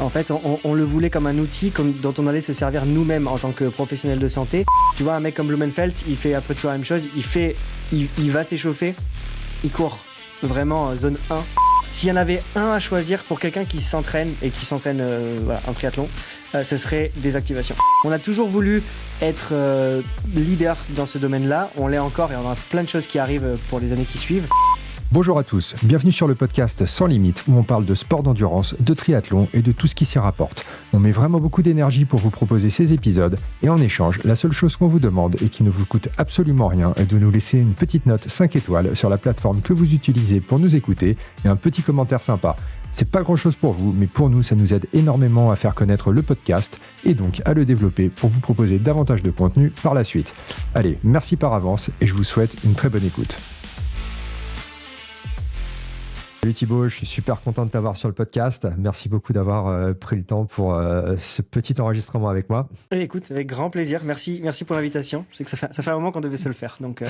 En fait, on le voulait comme un outil dont on allait se servir nous-mêmes en tant que professionnels de santé. Tu vois, un mec comme Blumenfeld, il fait à peu près la même chose. Il va s'échauffer, il court vraiment zone 1. S'il y en avait un à choisir pour quelqu'un qui s'entraîne et qui s'entraîne en triathlon, ce serait des activations. On a toujours voulu être leader dans ce domaine-là. On l'est encore et on a plein de choses qui arrivent pour les années qui suivent. Bonjour à tous, bienvenue sur le podcast Sans Limite où on parle de sport d'endurance, de triathlon et de tout ce qui s'y rapporte. On met vraiment beaucoup d'énergie pour vous proposer ces épisodes et en échange, la seule chose qu'on vous demande et qui ne vous coûte absolument rien est de nous laisser une petite note 5 étoiles sur la plateforme que vous utilisez pour nous écouter et un petit commentaire sympa. C'est pas grand chose pour vous, mais pour nous, ça nous aide énormément à faire connaître le podcast et donc à le développer pour vous proposer davantage de contenu par la suite. Allez, merci par avance et je vous souhaite une très bonne écoute. Salut Thibaut, je suis super content de t'avoir sur le podcast. Merci beaucoup d'avoir pris le temps pour ce petit enregistrement avec moi. Écoute, avec grand plaisir. Merci pour l'invitation. Je sais que ça fait un moment qu'on devait se le faire. Donc,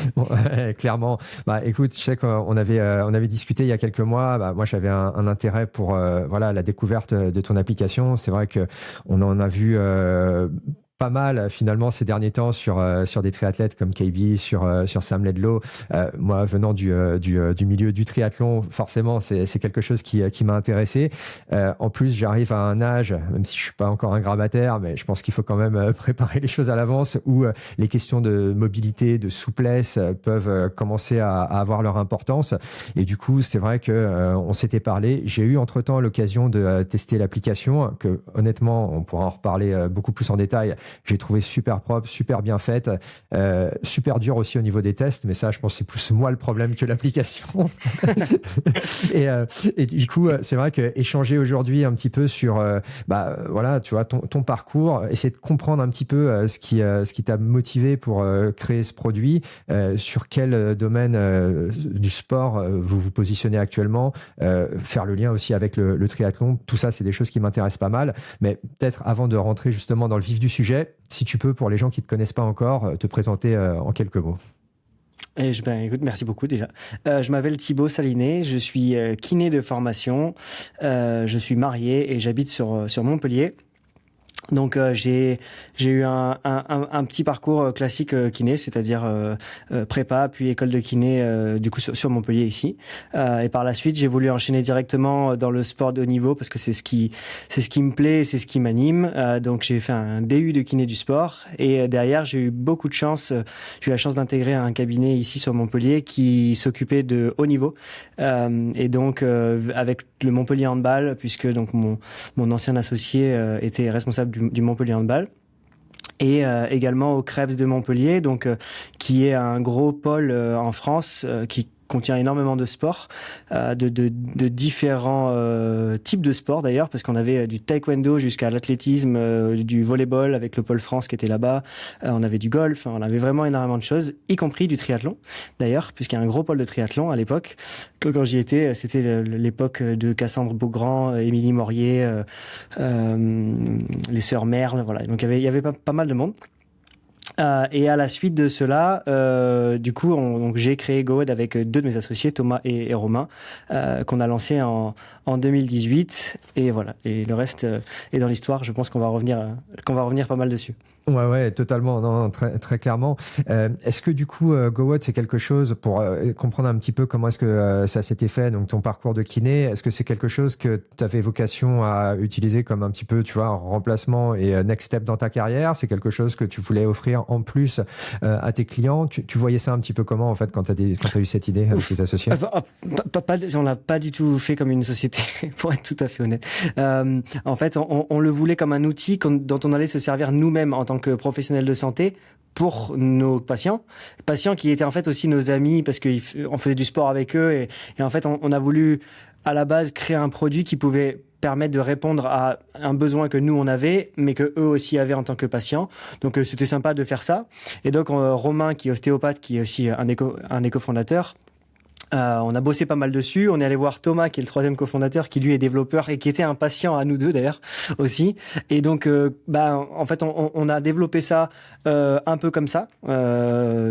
Clairement. Écoute, je sais qu'on avait discuté il y a quelques mois. Moi, j'avais un intérêt pour la découverte de ton application. C'est vrai qu'on en a vu pas mal finalement ces derniers temps sur des triathlètes comme KB, sur Sam Laidlow. Moi, venant du milieu du triathlon, forcément, c'est quelque chose qui m'a intéressé. En plus, j'arrive à un âge, même si je suis pas encore un grabataire, mais je pense qu'il faut quand même préparer les choses à l'avance, où les questions de mobilité, de souplesse peuvent commencer à avoir leur importance. Et du coup, c'est vrai que on s'était parlé. J'ai eu entre-temps l'occasion de tester l'application, que honnêtement, on pourra en reparler beaucoup plus en détail. J'ai trouvé super propre, super bien faite, super dur aussi au niveau des tests, mais ça, je pense que c'est plus moi le problème que l'application. et du coup, c'est vrai qu'échanger aujourd'hui un petit peu sur, tu vois, ton parcours, essayer de comprendre un petit peu ce qui t'a motivé pour créer ce produit, sur quel domaine du sport vous vous positionnez actuellement, faire le lien aussi avec le triathlon, tout ça, c'est des choses qui m'intéressent pas mal. Mais peut-être avant de rentrer justement dans le vif du sujet, si tu peux, pour les gens qui ne te connaissent pas encore, te présenter en quelques mots. Écoute, merci beaucoup déjà. Je m'appelle Thibaut Saliné, je suis kiné de formation, je suis marié et j'habite sur Montpellier. Donc j'ai eu un petit parcours classique kiné, c'est-à-dire prépa puis école de kiné du coup sur Montpellier ici. Et par la suite, j'ai voulu enchaîner directement dans le sport de haut niveau parce que c'est ce qui me plaît, c'est ce qui m'anime. Donc j'ai fait un DU de kiné du sport et derrière j'ai eu beaucoup de chance. J'ai eu la chance d'intégrer un cabinet ici sur Montpellier qui s'occupait de haut niveau et donc avec le Montpellier Handball, puisque donc mon ancien associé était responsable du Montpellier Handball. Et également au Krebs de Montpellier, donc qui est un gros pôle en France qui contient énormément de sports, de différents types de sports d'ailleurs, parce qu'on avait du taekwondo jusqu'à l'athlétisme, du volleyball avec le pôle France qui était là-bas, on avait du golf, on avait vraiment énormément de choses, y compris du triathlon d'ailleurs, puisqu'il y a un gros pôle de triathlon à l'époque. Quand j'y étais, c'était l'époque de Cassandre Beaugrand, Émilie Morier, les sœurs Merle, voilà. Donc il y avait pas mal de monde. Et à la suite de cela, du coup, donc j'ai créé GoWed avec deux de mes associés, Thomas et Romain, qu'on a lancé en 2018. Et voilà. Et le reste est dans l'histoire. Je pense qu'on va revenir pas mal dessus. Ouais, totalement, non, très, très clairement. Est-ce que du coup, GoWed, c'est quelque chose pour comprendre un petit peu comment est-ce que ça s'était fait, donc ton parcours de kiné, est-ce que c'est quelque chose que tu avais vocation à utiliser comme un petit peu, tu vois, un remplacement et next step dans ta carrière? C'est quelque chose que tu voulais offrir en plus à tes clients? Tu voyais ça un petit peu comment, en fait, quand tu as eu cette idée avec tes associés? On l'a pas du tout fait comme une société, pour être tout à fait honnête. En fait, on le voulait comme un outil dont on allait se servir nous-mêmes en tant que professionnels de santé pour nos patients qui étaient en fait aussi nos amis parce qu'on faisait du sport avec eux et en fait on a voulu à la base créer un produit qui pouvait permettre de répondre à un besoin que nous on avait mais que eux aussi avaient en tant que patients. Donc c'était sympa de faire ça et donc Romain qui est ostéopathe, qui est aussi un éco-fondateur, On a bossé pas mal dessus. On est allé voir Thomas, qui est le troisième cofondateur, qui lui est développeur et qui était un patient à nous deux d'ailleurs aussi. Et donc, en fait, on a développé ça un peu comme ça,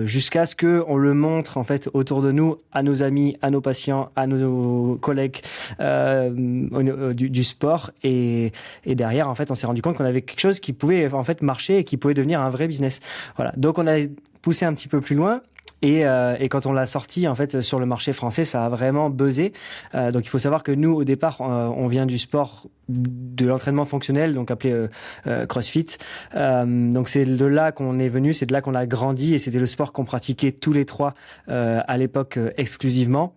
jusqu'à ce que on le montre en fait autour de nous, à nos amis, à nos patients, à nos collègues du sport. Et derrière, en fait, on s'est rendu compte qu'on avait quelque chose qui pouvait en fait marcher et qui pouvait devenir un vrai business. Voilà. Donc, on a poussé un petit peu plus loin. Et quand on l'a sorti en fait sur le marché français, ça a vraiment buzzé. Donc il faut savoir que nous au départ, on vient du sport de l'entraînement fonctionnel, donc appelé CrossFit. Donc c'est de là qu'on est venu, c'est de là qu'on a grandi et c'était le sport qu'on pratiquait tous les trois à l'époque exclusivement.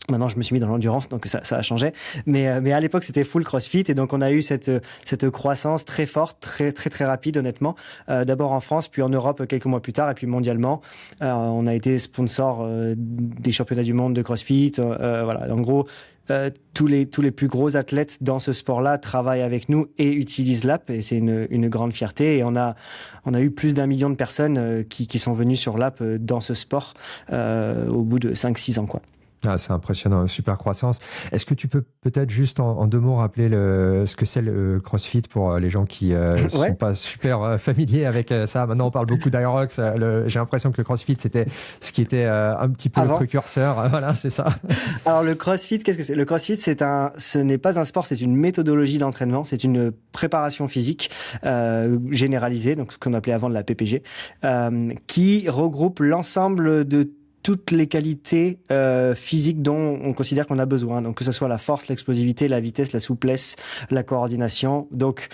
Maintenant, je me suis mis dans l'endurance, donc ça a changé. Mais à l'époque, c'était full CrossFit. Et donc, on a eu cette croissance très forte, très, très, très rapide, honnêtement. D'abord en France, puis en Europe quelques mois plus tard, et puis mondialement. On a été sponsor des championnats du monde de CrossFit. Voilà. En gros, tous les plus gros athlètes dans ce sport-là travaillent avec nous et utilisent l'app. Et c'est une grande fierté. Et on a eu plus d'1 million de personnes qui sont venues sur l'app dans ce sport au bout de 5-6 ans, quoi. Ah, c'est impressionnant, super croissance. Est-ce que tu peux peut-être juste en 2 mots rappeler ce que c'est le CrossFit pour les gens qui ne sont pas super familiers avec ça? Maintenant, on parle beaucoup d'Aerox. J'ai l'impression que le CrossFit, c'était ce qui était un petit peu le précurseur. Voilà, c'est ça. Alors, le CrossFit, qu'est-ce que c'est? Le CrossFit, ce n'est pas un sport, c'est une méthodologie d'entraînement. C'est une préparation physique généralisée, donc ce qu'on appelait avant de la PPG, qui regroupe l'ensemble de toutes les qualités physiques dont on considère qu'on a besoin. Donc, que ce soit la force, l'explosivité, la vitesse, la souplesse, la coordination. Donc,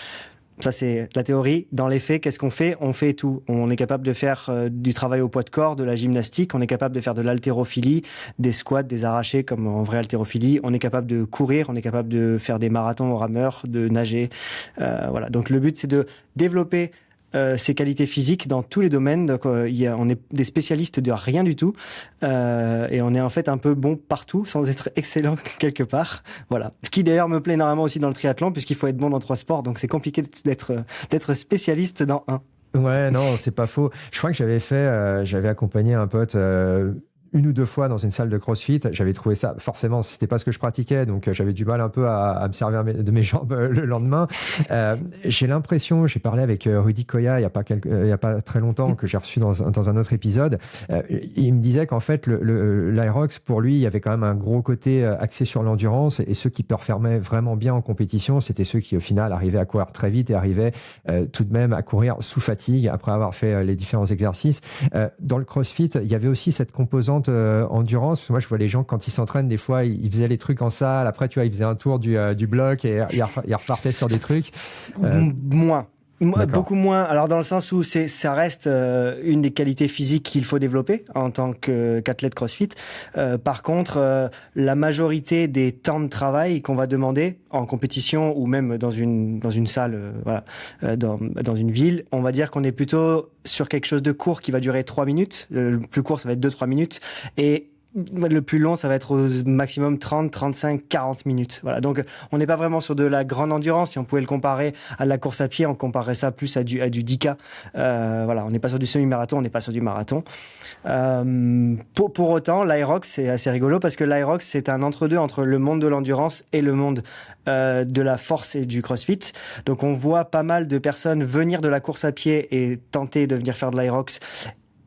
ça, c'est la théorie. Dans les faits, qu'est-ce qu'on fait? On fait tout. On est capable de faire du travail au poids de corps, de la gymnastique. On est capable de faire de l'haltérophilie, des squats, des arrachés comme en vraie haltérophilie. On est capable de courir. On est capable de faire des marathons au rameur, de nager. Voilà. Donc, le but, c'est de développer ses qualités physiques dans tous les domaines. Donc, on est des spécialistes de rien du tout et on est en fait un peu bon partout sans être excellent quelque part. Voilà. Ce qui d'ailleurs me plaît énormément aussi dans le triathlon puisqu'il faut être bon dans 3 sports. Donc, c'est compliqué d'être spécialiste dans un. Ouais, non, c'est pas faux. Je crois que j'avais accompagné un pote 1 ou 2 fois dans une salle de CrossFit. J'avais trouvé ça, forcément, c'était pas ce que je pratiquais, donc j'avais du mal un peu à me servir de mes jambes le lendemain. J'ai l'impression, j'ai parlé avec Rudy Koya il y a pas très longtemps, que j'ai reçu dans un autre épisode. Il me disait qu'en fait, l'Aerox, pour lui, il y avait quand même un gros côté axé sur l'endurance, et ceux qui performaient vraiment bien en compétition, c'était ceux qui, au final, arrivaient à courir très vite et arrivaient tout de même à courir sous fatigue après avoir fait les différents exercices. Dans le CrossFit, il y avait aussi cette composante endurance. Moi, je vois les gens quand ils s'entraînent, des fois, ils faisaient les trucs en salle. Après, tu vois, ils faisaient un tour du bloc et ils repartaient sur des trucs. Moins. Beaucoup moins. Alors, dans le sens où ça reste une des qualités physiques qu'il faut développer en tant qu'athlète CrossFit. Par contre, la majorité des temps de travail qu'on va demander en compétition ou même dans une salle, dans une ville, on va dire qu'on est plutôt sur quelque chose de court qui va durer 3 minutes. Le plus court, ça va être 2-3 minutes. Et le plus long, ça va être au maximum 30, 35, 40 minutes. Voilà. Donc, on n'est pas vraiment sur de la grande endurance. Si on pouvait le comparer à la course à pied, on comparerait ça plus à du 10K. Voilà. On n'est pas sur du semi-marathon, on n'est pas sur du marathon. Pour autant, l'Aerox, c'est assez rigolo parce que l'Aerox, c'est un entre-deux entre le monde de l'endurance et le monde de la force et du CrossFit. Donc, on voit pas mal de personnes venir de la course à pied et tenter de venir faire de l'Aerox,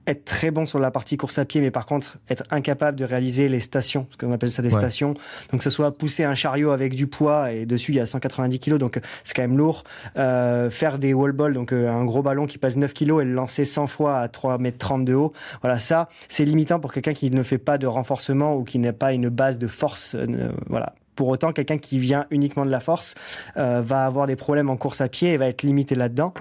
être très bon sur la partie course à pied, mais par contre être incapable de réaliser les stations, ce qu'on appelle ça des stations. Donc, que ce soit pousser un chariot avec du poids et dessus il y a 190 kilos, donc c'est quand même lourd. Faire des wall balls, donc un gros ballon qui pèse 9 kilos et le lancer 100 fois à 3,30 m de haut. Voilà, ça c'est limitant pour quelqu'un qui ne fait pas de renforcement ou qui n'a pas une base de force. Voilà. Pour autant, quelqu'un qui vient uniquement de la force va avoir des problèmes en course à pied et va être limité là-dedans.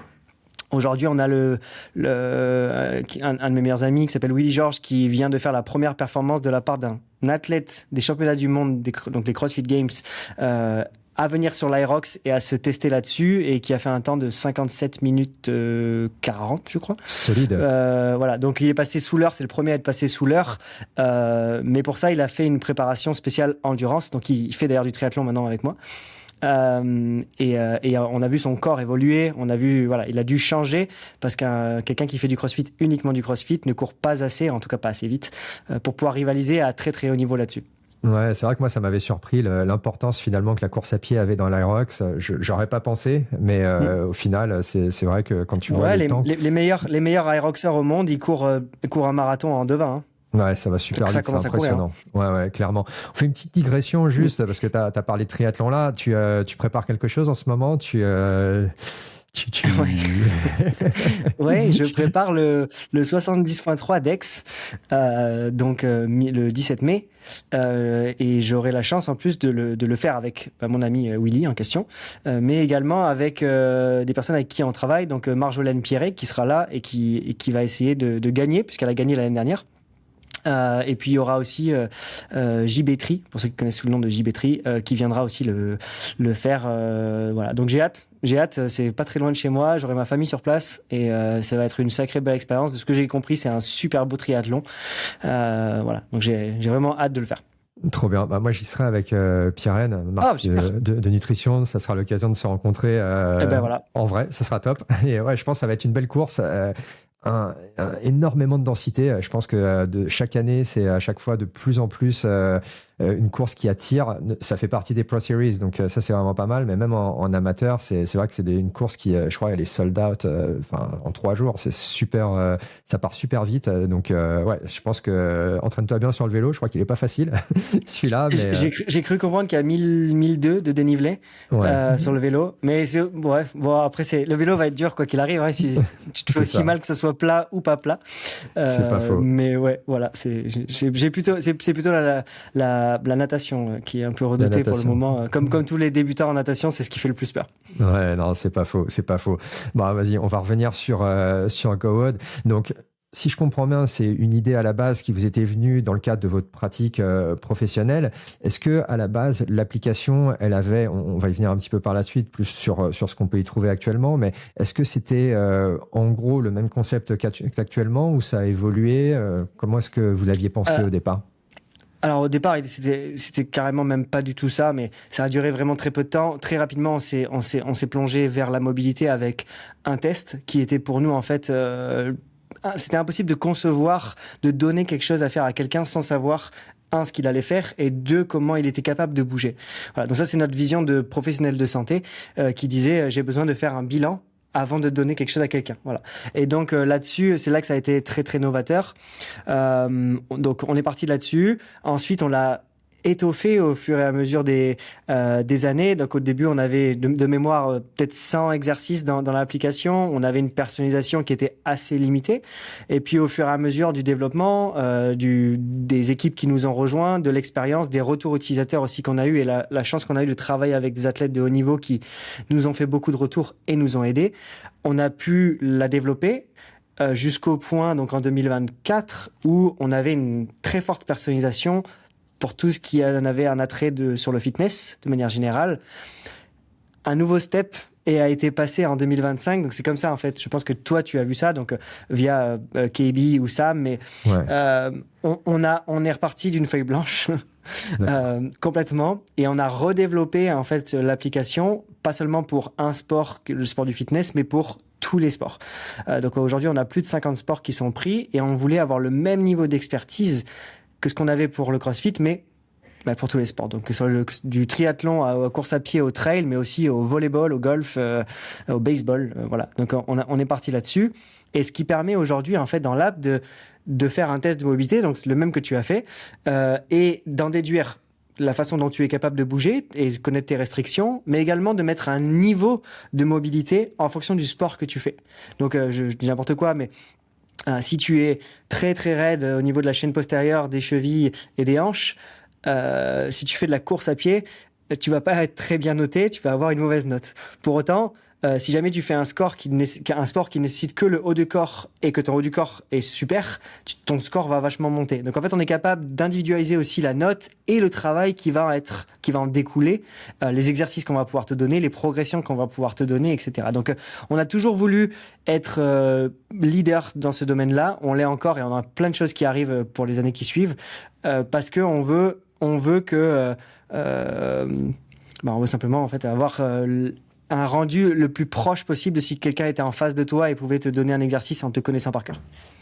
Aujourd'hui, on a un de mes meilleurs amis qui s'appelle Willy George qui vient de faire la première performance de la part d'un athlète des championnats du monde, donc des CrossFit Games, à venir sur l'Aerox et à se tester là-dessus et qui a fait un temps de 57 minutes 40, je crois. Solide. Voilà, donc il est passé sous l'heure, c'est le premier à être passé sous l'heure. Mais pour ça, il a fait une préparation spéciale endurance. Donc il fait d'ailleurs du triathlon maintenant avec moi. Et on a vu son corps évoluer. On a vu, voilà, il a dû changer parce qu'un quelqu'un qui fait du CrossFit, uniquement du CrossFit, ne court pas assez, en tout cas pas assez vite, pour pouvoir rivaliser à très très haut niveau là-dessus. Ouais, c'est vrai que moi, ça m'avait surpris l'importance finalement que la course à pied avait dans l'Aerox. J'aurais pas pensé, mais au final, c'est vrai que quand tu vois Ouais, les temps, les meilleurs aéroxeurs au monde, ils courent un marathon en 2,20. Hein. ouais, ça va super Donc ça vite, c'est commence à courir. Hein. impressionnant. Ouais, ouais, clairement. On fait une petite digression juste parce que tu as parlé de triathlon là. Tu prépares quelque chose en ce moment? Ouais. Ouais, je prépare le 70.3 d'Aix, le 17 mai, et j'aurai la chance en plus de le faire avec mon ami Willy en question, mais également avec des personnes avec qui on travaille, donc Marjolaine Pierret qui sera là et qui va essayer de gagner, puisqu'elle a gagné l'année dernière. Et puis il y aura aussi JB3, pour ceux qui connaissent sous le nom de JB3, qui viendra aussi le faire. Voilà. Donc j'ai hâte, c'est pas très loin de chez moi, j'aurai ma famille sur place et ça va être une sacrée belle expérience. De ce que j'ai compris, c'est un super beau triathlon. Voilà, donc j'ai vraiment hâte de le faire. Trop bien. Bah, moi, j'y serai avec Pierrenne, Ah, marque super. de nutrition. Ça sera l'occasion de se rencontrer Et ben voilà. en vrai. Ça sera top. Et ouais, je pense que ça va être une belle course. Énormément de densité. Je pense que de chaque année, c'est à chaque fois de plus en plus une course qui attire. Ça fait partie des Pro Series, donc ça c'est vraiment pas mal. Mais même en amateur, c'est vrai que c'est une course qui, je crois, elle est sold out. En 3 jours, c'est super. Ça part super vite. Donc ouais, je pense que entraîne-toi bien sur le vélo. Je crois qu'il est pas facile celui-là. Mais J'ai cru comprendre qu'il y a 1002 de dénivelé ouais, sur le vélo. Mais bref, bon, après, le vélo va être dur quoi qu'il arrive. Hein, si tu te fais c'est aussi ça. mal que ce soit plat ou pas plat. C'est pas faux. Mais ouais, voilà. C'est plutôt la natation qui est un peu La redoutée pour le natation. moment. Comme tous les débutants en natation, c'est ce qui fait le plus peur. Ouais, non, c'est pas faux, c'est pas faux. Bon, vas-y, on va revenir sur GoWood. Donc, si je comprends bien, c'est une idée à la base qui vous était venue dans le cadre de votre pratique professionnelle. Est-ce que à la base, l'application, elle avait, on va y venir un petit peu par la suite, plus sur ce qu'on peut y trouver actuellement, mais est-ce que c'était en gros le même concept qu'actuellement ou ça a évolué comment est-ce que vous l'aviez pensé Euh, au départ? Alors au départ, c'était carrément même pas du tout ça, mais ça a duré vraiment très peu de temps. Très rapidement, on s'est plongé vers la mobilité avec un test qui était pour nous en fait, c'était impossible de concevoir, de donner quelque chose à faire à quelqu'un sans savoir ce qu'il allait faire et deux, comment il était capable de bouger. Voilà, donc ça c'est notre vision de professionnel de santé qui disait j'ai besoin de faire un bilan avant de donner quelque chose à quelqu'un. Voilà. Et donc là-dessus, c'est là que ça a été très très novateur. Donc on est parti là-dessus. Ensuite, on l'a étoffé au fur et à mesure des années. Donc au début, on avait de mémoire peut-être 100 exercices dans l'application. On avait une personnalisation qui était assez limitée. Et puis au fur et à mesure du développement, des équipes qui nous ont rejoints, de l'expérience, des retours utilisateurs aussi qu'on a eu et la chance qu'on a eu de travailler avec des athlètes de haut niveau qui nous ont fait beaucoup de retours et nous ont aidés, on a pu la développer jusqu'au point, donc en 2024, où on avait une très forte personnalisation pour tout ce qui en avait un attrait sur le fitness, de manière générale. Un nouveau step a été passé en 2025, donc c'est comme ça en fait. Je pense que toi tu as vu ça, donc via KB ou Sam, mais Ouais, on est reparti d'une feuille blanche complètement, et on a redéveloppé en fait l'application, pas seulement pour un sport, le sport du fitness, mais pour tous les sports. Donc aujourd'hui on a plus de 50 sports qui sont pris, et on voulait avoir le même niveau d'expertise que ce qu'on avait pour le CrossFit, mais pour tous les sports. Donc, que ce soit du triathlon à course à pied, au trail, mais aussi au volleyball, au golf, au baseball. Voilà. Donc, on est parti là-dessus. Et ce qui permet aujourd'hui, en fait, dans l'app, de faire un test de mobilité, donc le même que tu as fait, et d'en déduire la façon dont tu es capable de bouger et connaître tes restrictions, mais également de mettre un niveau de mobilité en fonction du sport que tu fais. Donc, je dis n'importe quoi, mais si tu es très très raide au niveau de la chaîne postérieure, des chevilles et des hanches, si tu fais de la course à pied, tu vas pas être très bien noté, tu vas avoir une mauvaise note. Pour autant, si jamais tu fais un sport qui nécessite que le haut du corps et que ton haut du corps est super, ton score va vachement monter. Donc en fait, on est capable d'individualiser aussi la note et le travail qui va en découler, les exercices qu'on va pouvoir te donner, les progressions qu'on va pouvoir te donner, etc. Donc on a toujours voulu être leader dans ce domaine-là. On l'est encore et on a plein de choses qui arrivent pour les années qui suivent parce que on veut que Bah, on veut simplement en fait avoir un rendu le plus proche possible de si quelqu'un était en face de toi et pouvait te donner un exercice en te connaissant par cœur.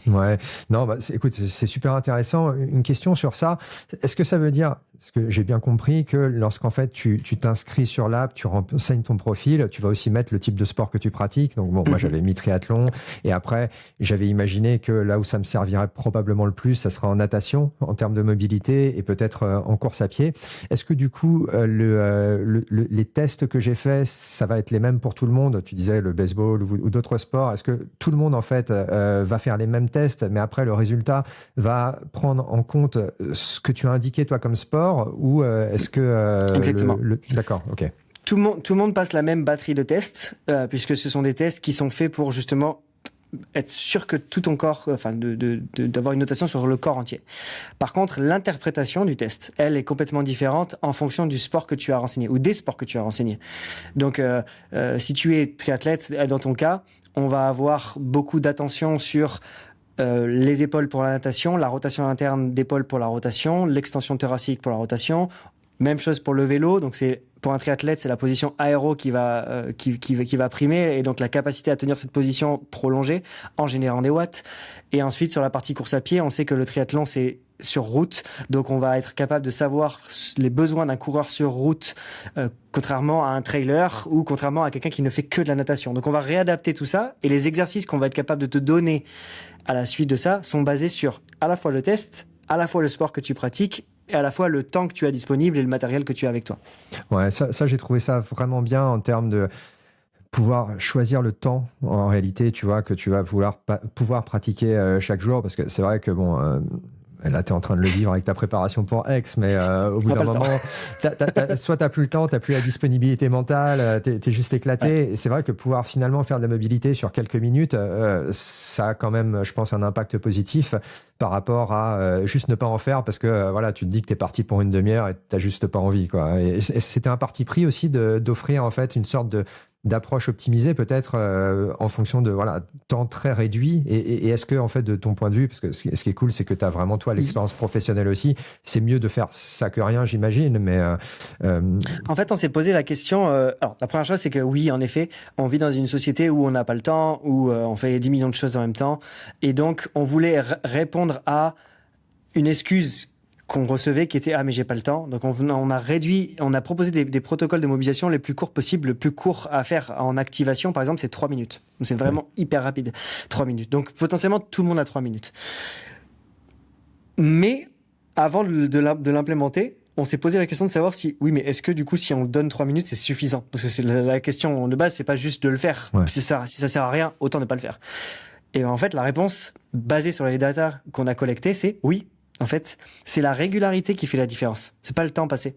Ouais, non, bah, écoute, c'est super intéressant. Une question sur ça. Est-ce que ça veut dire, parce que j'ai bien compris que lorsqu'en fait tu t'inscris sur l'app, tu renseignes ton profil, tu vas aussi mettre le type de sport que tu pratiques. Donc bon, moi j'avais mis triathlon et après j'avais imaginé que là où ça me servirait probablement le plus, ça sera en natation en termes de mobilité et peut-être en course à pied. Est-ce que du coup les tests que j'ai faits, ça va être les mêmes pour tout le monde? Tu disais le baseball ou d'autres sports. Est-ce que tout le monde en fait va faire les mêmes tests, mais après le résultat va prendre en compte ce que tu as indiqué toi comme sport, ou est-ce que Exactement. D'accord, ok. Tout le monde passe la même batterie de tests, puisque ce sont des tests qui sont faits pour justement être sûr que tout ton corps, enfin, d'avoir une notation sur le corps entier. Par contre, l'interprétation du test, elle est complètement différente en fonction du sport que tu as renseigné ou des sports que tu as renseignés. Donc, si tu es triathlète, dans ton cas, on va avoir beaucoup d'attention sur les épaules pour la natation, la rotation interne d'épaule pour la rotation, l'extension thoracique pour la rotation. Même chose pour le vélo. Donc pour un triathlète, c'est la position aéro qui va primer, et donc la capacité à tenir cette position prolongée en générant des watts. Et ensuite, sur la partie course à pied, on sait que le triathlon, c'est sur route, donc on va être capable de savoir les besoins d'un coureur sur route, contrairement à un trailer ou contrairement à quelqu'un qui ne fait que de la natation. Donc on va réadapter tout ça, et les exercices qu'on va être capable de te donner à la suite de ça sont basés sur à la fois le test, à la fois le sport que tu pratiques, et à la fois le temps que tu as disponible et le matériel que tu as avec toi. Ouais, ça j'ai trouvé ça vraiment bien en termes de pouvoir choisir le temps, en réalité, tu vois, que tu vas pouvoir pratiquer chaque jour, parce que c'est vrai que bon, là, tu es en train de le vivre avec ta préparation pour Aix, mais au bout d'un moment, soit tu n'as plus le temps, tu n'as plus la disponibilité mentale, tu es juste éclaté. Ouais. Et c'est vrai que pouvoir finalement faire de la mobilité sur quelques minutes, ça a quand même, je pense, un impact positif par rapport à juste ne pas en faire parce que voilà, tu te dis que tu es parti pour une demi-heure et tu n'as juste pas envie, quoi. Et c'était un parti pris aussi d'offrir en fait une sorte d'approche optimisée peut-être en fonction de temps très réduit, et est-ce que en fait de ton point de vue, parce que ce qui est cool c'est que tu as vraiment toi l'expérience professionnelle aussi, c'est mieux de faire ça que rien, j'imagine, mais en fait on s'est posé la question, alors la première chose c'est que oui, en effet on vit dans une société où on n'a pas le temps, où on fait 10 millions de choses en même temps, et donc on voulait répondre à une excuse qu'on recevait qui était « Ah, mais j'ai pas le temps ». Donc on a proposé des protocoles de mobilisation les plus courts possibles. Le plus court à faire en activation, par exemple, c'est 3 minutes. C'est vraiment hyper rapide, 3 minutes. Donc potentiellement, tout le monde a 3 minutes. Mais avant de l'implémenter, on s'est posé la question de savoir si, oui, mais est-ce que du coup, si on donne 3 minutes, c'est suffisant? Parce que c'est la question de base, c'est pas juste de le faire. Ouais. Si ça sert à rien, autant ne pas le faire. Et en fait, la réponse, basée sur les datas qu'on a collectées, c'est oui. En fait, c'est la régularité qui fait la différence. C'est pas le temps passé.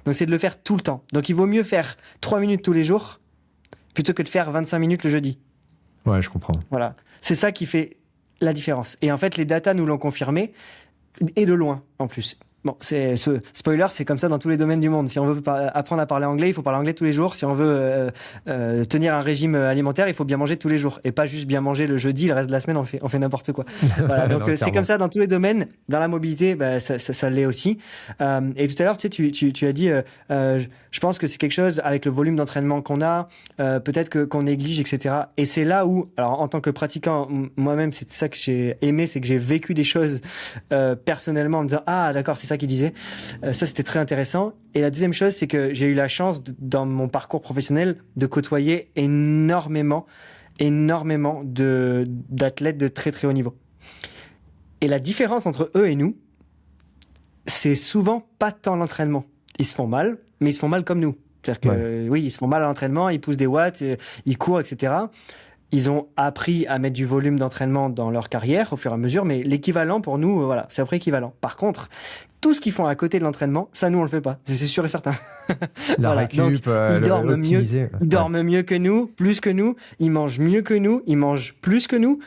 Donc, c'est de le faire tout le temps. Donc, il vaut mieux faire 3 minutes tous les jours plutôt que de faire 25 minutes le jeudi. Ouais, je comprends. Voilà. C'est ça qui fait la différence. Et en fait, les datas nous l'ont confirmé, et de loin, en plus. Bon, spoiler, c'est comme ça dans tous les domaines du monde. Si on veut apprendre à parler anglais, il faut parler anglais tous les jours. Si on veut tenir un régime alimentaire, il faut bien manger tous les jours. Et pas juste bien manger le jeudi, le reste de la semaine, on fait n'importe quoi. Voilà, donc c'est comme ça dans tous les domaines. Dans la mobilité, ça l'est aussi. Et tout à l'heure, tu sais, tu as dit, je pense que c'est quelque chose, avec le volume d'entraînement qu'on a, peut-être qu'on néglige, etc. Et c'est là où, alors en tant que pratiquant, moi-même, c'est ça que j'ai aimé, c'est que j'ai vécu des choses personnellement en me disant, ah d'accord, c'est ça qu'il disait. Ça, c'était très intéressant. Et la deuxième chose, c'est que j'ai eu la chance, dans mon parcours professionnel, de côtoyer énormément d'athlètes de très très haut niveau. Et la différence entre eux et nous, c'est souvent pas tant l'entraînement. Ils se font mal, mais ils se font mal comme nous. C'est-à-dire que oui, ils se font mal à l'entraînement, ils poussent des watts, ils courent, etc. Ils ont appris à mettre du volume d'entraînement dans leur carrière au fur et à mesure, mais l'équivalent pour nous, voilà, c'est après équivalent. Par contre, tout ce qu'ils font à côté de l'entraînement, ça, nous, on le fait pas. C'est sûr et certain. La récup, donc, ils dorment mieux que nous, plus que nous. Ils mangent mieux que nous, ils mangent plus que nous.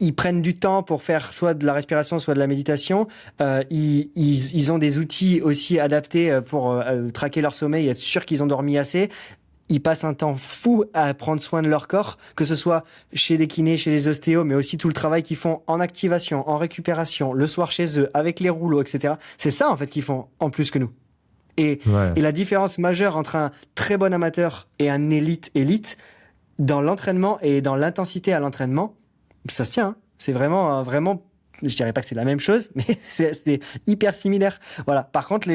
Ils prennent du temps pour faire soit de la respiration, soit de la méditation. Ils ont des outils aussi adaptés pour traquer leur sommeil et être sûr qu'ils ont dormi assez. Ils passent un temps fou à prendre soin de leur corps, que ce soit chez des kinés, chez les ostéos, mais aussi tout le travail qu'ils font en activation, en récupération, le soir chez eux, avec les rouleaux, etc. C'est ça, en fait, qu'ils font en plus que nous. Et la différence majeure entre un très bon amateur et un élite, dans l'entraînement et dans l'intensité à l'entraînement, ça se tient. Hein. C'est vraiment, je dirais pas que c'est la même chose, mais c'est hyper similaire. Voilà. Par contre,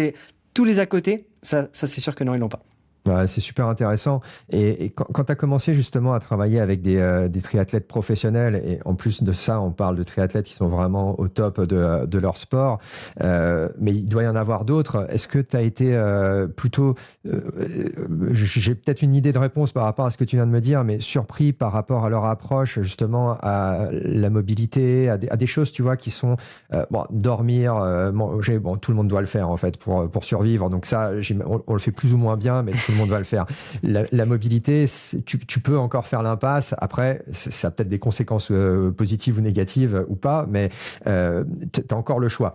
tous les à côté, ça c'est sûr que non, ils l'ont pas. Ouais, c'est super intéressant. Et quand tu as commencé justement à travailler avec des triathlètes professionnels, et en plus de ça, on parle de triathlètes qui sont vraiment au top de leur sport, mais il doit y en avoir d'autres. Est-ce que tu as été plutôt, j'ai peut-être une idée de réponse par rapport à ce que tu viens de me dire, mais surpris par rapport à leur approche justement à la mobilité, à des choses, tu vois, qui sont, dormir, manger, tout le monde doit le faire en fait pour survivre. Donc ça, on le fait plus ou moins bien, mais tout le monde va le faire. La mobilité, tu peux encore faire l'impasse. Après, ça a peut-être des conséquences positives ou négatives ou pas, mais tu as encore le choix.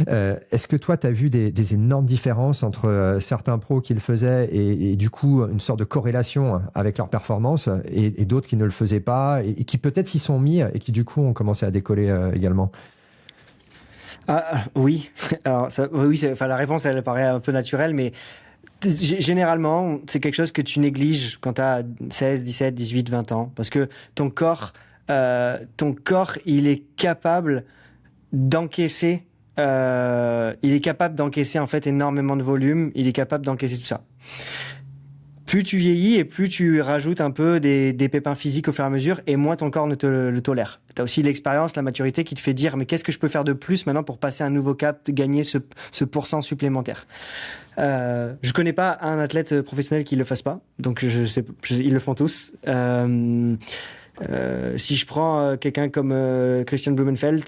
Est-ce que toi, tu as vu des énormes différences entre certains pros qui le faisaient et du coup, une sorte de corrélation avec leur performance et d'autres qui ne le faisaient pas et qui peut-être s'y sont mis et qui du coup ont commencé à décoller également? Oui. Alors, la réponse, elle paraît un peu naturelle, mais généralement, c'est quelque chose que tu négliges quand tu as 16, 17, 18, 20 ans. Parce que ton corps, il est capable d'encaisser. Il est capable d'encaisser en fait énormément de volume. Il est capable d'encaisser tout ça. Plus tu vieillis et plus tu rajoutes un peu des pépins physiques au fur et à mesure, et moins ton corps ne te le tolère. Tu as aussi l'expérience, la maturité qui te fait dire mais qu'est-ce que je peux faire de plus maintenant pour passer un nouveau cap, gagner ce pourcent supplémentaire. Je connais pas un athlète professionnel qui le fasse pas, donc ils le font tous. Si je prends quelqu'un comme Christian Blumenfeld,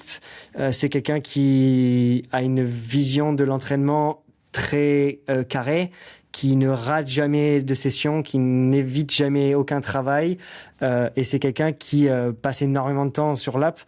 c'est quelqu'un qui a une vision de l'entraînement très carrée, qui ne rate jamais de session, qui n'évite jamais aucun travail. Et c'est quelqu'un qui passe énormément de temps sur l'app,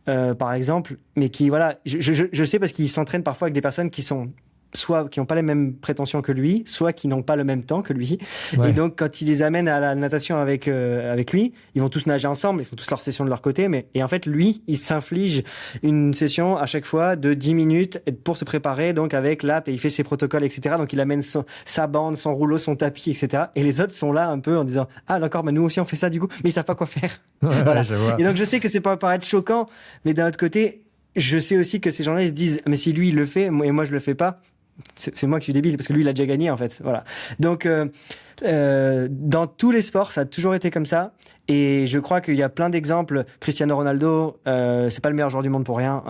par exemple, mais qui, voilà, je sais parce qu'il s'entraîne parfois avec des personnes qui sont soit qui n'ont pas les mêmes prétentions que lui, soit qui n'ont pas le même temps que lui. Ouais. Et donc, quand il les amène à la natation avec lui, ils vont tous nager ensemble, ils font tous leur session de leur côté, et en fait, lui, il s'inflige une session à chaque fois de 10 minutes pour se préparer, donc avec l'app, et il fait ses protocoles, etc. Donc, il amène sa bande, son rouleau, son tapis, etc. Et les autres sont là un peu en disant « Ah, d'accord, nous aussi, on fait ça du coup », mais ils savent pas quoi faire. Ouais, voilà. Je vois. Et donc, je sais que c'est pas paraître choquant, mais d'un autre côté, je sais aussi que ces gens-là, ils se disent « Mais si lui, il le fait, et moi, je le fais pas », c'est moi qui suis débile parce que lui il a déjà gagné en fait, voilà. Donc dans tous les sports ça a toujours été comme ça, et je crois qu'il y a plein d'exemples. Cristiano Ronaldo, c'est pas le meilleur joueur du monde pour rien.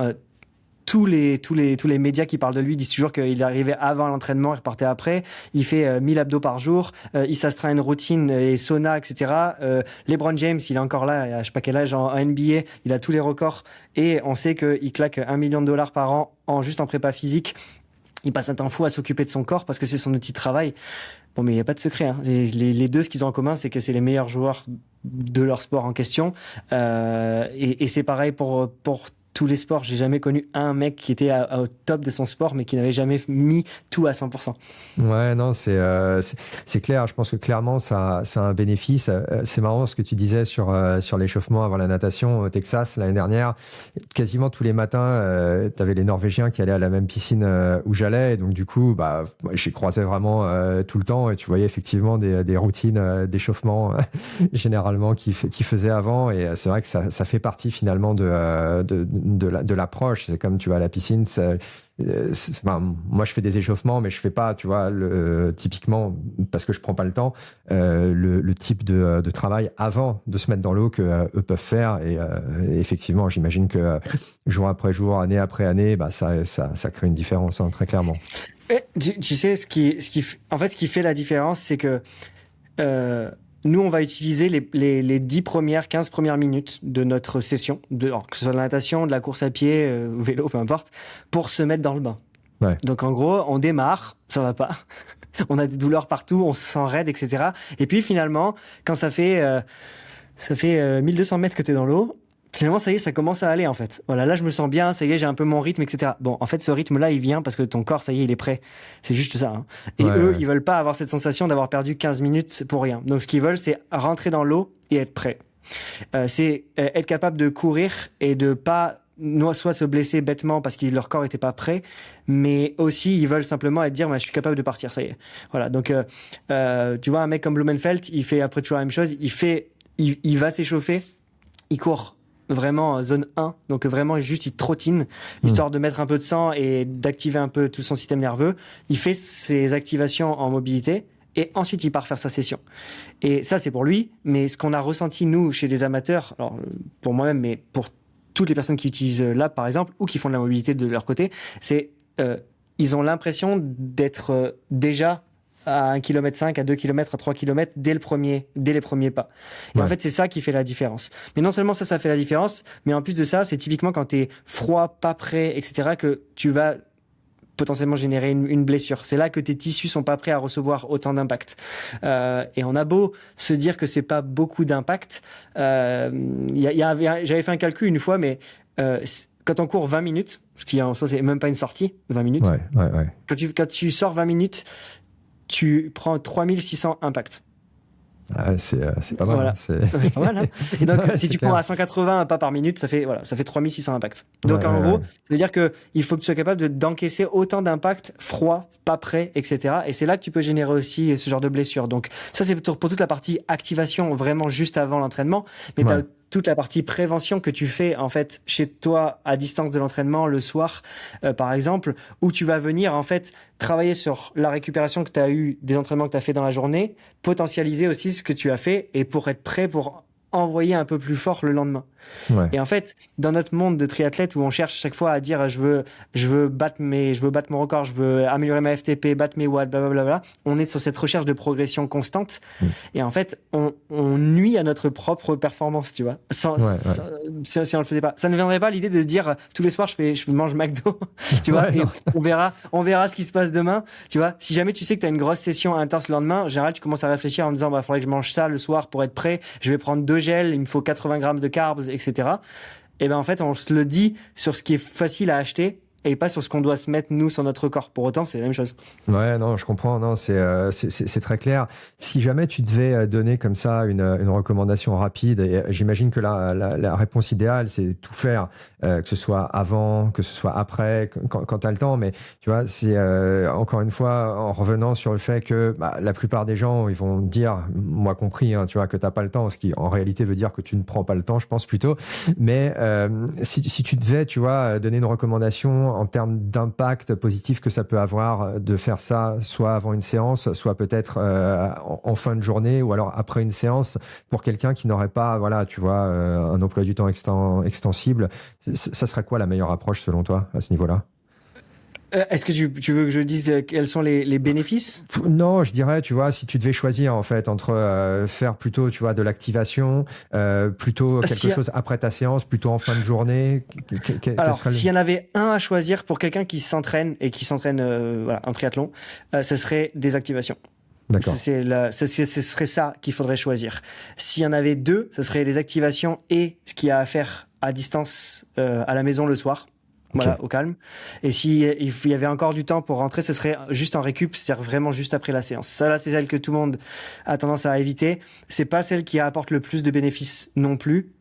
Tous les médias qui parlent de lui disent toujours qu'il arrivait avant l'entraînement, il repartait après. Il fait 1000 abdos par jour, il s'astreint à une routine et sauna, etc. LeBron James, il est encore là, à je sais pas quel âge, en NBA, il a tous les records, et on sait qu'il claque $1 million par an juste en prépa physique. Il passe un temps fou à s'occuper de son corps parce que c'est son outil de travail. Bon, mais il n'y a pas de secret. Hein. Les deux, ce qu'ils ont en commun, c'est que c'est les meilleurs joueurs de leur sport en question. Et c'est pareil pour tous les sports. J'ai jamais connu un mec qui était au top de son sport, mais qui n'avait jamais mis tout à 100%. Ouais, non, c'est clair. Je pense que clairement, ça a un bénéfice. C'est marrant ce que tu disais sur l'échauffement avant la natation au Texas l'année dernière. Quasiment tous les matins, tu avais les Norvégiens qui allaient à la même piscine où j'allais. Et donc, du coup, j'y croisais vraiment tout le temps. Et tu voyais effectivement des routines d'échauffement généralement qui faisaient avant. Et c'est vrai que ça fait partie finalement de l'approche. C'est comme tu vas à la piscine, moi je fais des échauffements, mais je fais pas, tu vois, typiquement parce que je prends pas le temps, le type de travail avant de se mettre dans l'eau que eux peuvent faire. Et effectivement, j'imagine que jour après jour, année après année, ça crée une différence, hein, très clairement. Tu sais, ce qui fait la différence, c'est que nous, on va utiliser les 15 premières minutes de notre session, que ce soit de la natation, de la course à pied, vélo, peu importe, pour se mettre dans le bain. Ouais. Donc, en gros, on démarre, ça va pas. On a des douleurs partout, on se sent raide, etc. Et puis, finalement, quand ça fait 1200 mètres que t'es dans l'eau, finalement, ça y est, ça commence à aller, en fait. Voilà, là, je me sens bien, ça y est, j'ai un peu mon rythme, etc. Bon, en fait, ce rythme-là, il vient parce que ton corps, ça y est, il est prêt. C'est juste ça. Hein. Et eux, ils veulent pas avoir cette sensation d'avoir perdu 15 minutes pour rien. Donc, ce qu'ils veulent, c'est rentrer dans l'eau et être prêt. C'est être capable de courir et de pas soit se blesser bêtement parce que leur corps n'était pas prêt, mais aussi ils veulent simplement être dire je suis capable de partir, ça y est. Voilà, donc tu vois un mec comme Blumenfeld, il fait après toujours la même chose, il va s'échauffer, il court vraiment zone 1, donc vraiment juste il trottine, histoire de mettre un peu de sang et d'activer un peu tout son système nerveux. Il fait ses activations en mobilité et ensuite il part faire sa session. Et ça c'est pour lui, mais ce qu'on a ressenti nous chez les amateurs, alors pour moi-même, mais pour toutes les personnes qui utilisent l'app par exemple, ou qui font de la mobilité de leur côté, c'est ils ont l'impression d'être déjà à 1,5 km, à 2 km, à 3 km dès les premiers pas. Et en fait, c'est ça qui fait la différence. Mais non seulement ça fait la différence, mais en plus de ça, c'est typiquement quand tu es froid, pas prêt, etc., que tu vas potentiellement générer une blessure. C'est là que tes tissus sont pas prêts à recevoir autant d'impact. Et on a beau se dire que c'est pas beaucoup d'impact. J'avais fait un calcul une fois, mais quand on court 20 minutes, ce qui en soi c'est même pas une sortie, 20 minutes. Quand tu sors 20 minutes, tu prends 3600 impacts. C'est pas mal. Voilà. C'est pas mal. Hein. Et donc, si tu cours à 180 pas par minute, ça fait 3600 impacts. Donc, en gros, ça veut dire qu'il faut que tu sois capable d'encaisser autant d'impacts froid, pas prêt, etc. Et c'est là que tu peux générer aussi ce genre de blessure. Donc, ça, c'est pour toute la partie activation, vraiment juste avant l'entraînement. Mais tu as toute la partie prévention que tu fais en fait chez toi à distance de l'entraînement le soir par exemple, où tu vas venir en fait travailler sur la récupération que tu as eu des entraînements que tu as fait dans la journée, potentialiser aussi ce que tu as fait et pour être prêt pour envoyer un peu plus fort le lendemain. Et en fait, dans notre monde de triathlète où on cherche chaque fois à dire je veux battre mon record, je veux améliorer ma FTP, battre mes watts, blablabla, on est sur cette recherche de progression constante et en fait, on nuit à notre propre performance, tu vois. Si on le faisait pas, ça ne viendrait pas l'idée de dire tous les soirs je mange McDo, tu vois, et on verra ce qui se passe demain, tu vois. Si jamais tu sais que tu as une grosse session intense le lendemain, en général, tu commences à réfléchir en disant faudrait que je mange ça le soir pour être prêt, je vais prendre 2 gels, il me faut 80 grammes de carbs, etc. Et ben en fait, on se le dit sur ce qui est facile à acheter et pas sur ce qu'on doit se mettre nous sur notre corps. Pour autant, c'est la même chose. Ouais, non, je comprends. Non, c'est très clair. Si jamais tu devais donner comme ça une recommandation rapide, et j'imagine que la réponse idéale, c'est tout faire, que ce soit avant, que ce soit après, quand tu as le temps. Mais tu vois, c'est encore une fois en revenant sur le fait que la plupart des gens, ils vont dire, moi compris, hein, tu vois, que t'as pas le temps, ce qui en réalité veut dire que tu ne prends pas le temps, je pense plutôt. Mais si tu devais, tu vois, donner une recommandation en termes d'impact positif que ça peut avoir de faire ça soit avant une séance, soit peut-être en fin de journée ou alors après une séance pour quelqu'un qui n'aurait pas, voilà, tu vois, un emploi du temps extensible, ça serait quoi la meilleure approche selon toi à ce niveau-là? Est-ce que tu veux que je dise quels sont les bénéfices? Non, je dirais, tu vois, si tu devais choisir en fait entre faire plutôt, tu vois, de l'activation, plutôt quelque chose après ta séance, plutôt en fin de journée. Alors, s'il y en avait un à choisir pour quelqu'un qui s'entraîne et qui s'entraîne en triathlon, ce serait des activations. D'accord. Ce serait ça qu'il faudrait choisir. S'il y en avait deux, ce serait les activations et ce qu'il y a à faire à distance à la maison le soir. Voilà, au calme. Et s'il y avait encore du temps pour rentrer, ce serait juste en récup, c'est-à-dire vraiment juste après la séance. Ça, là, c'est celle que tout le monde a tendance à éviter. C'est pas celle qui apporte le plus de bénéfices non plus.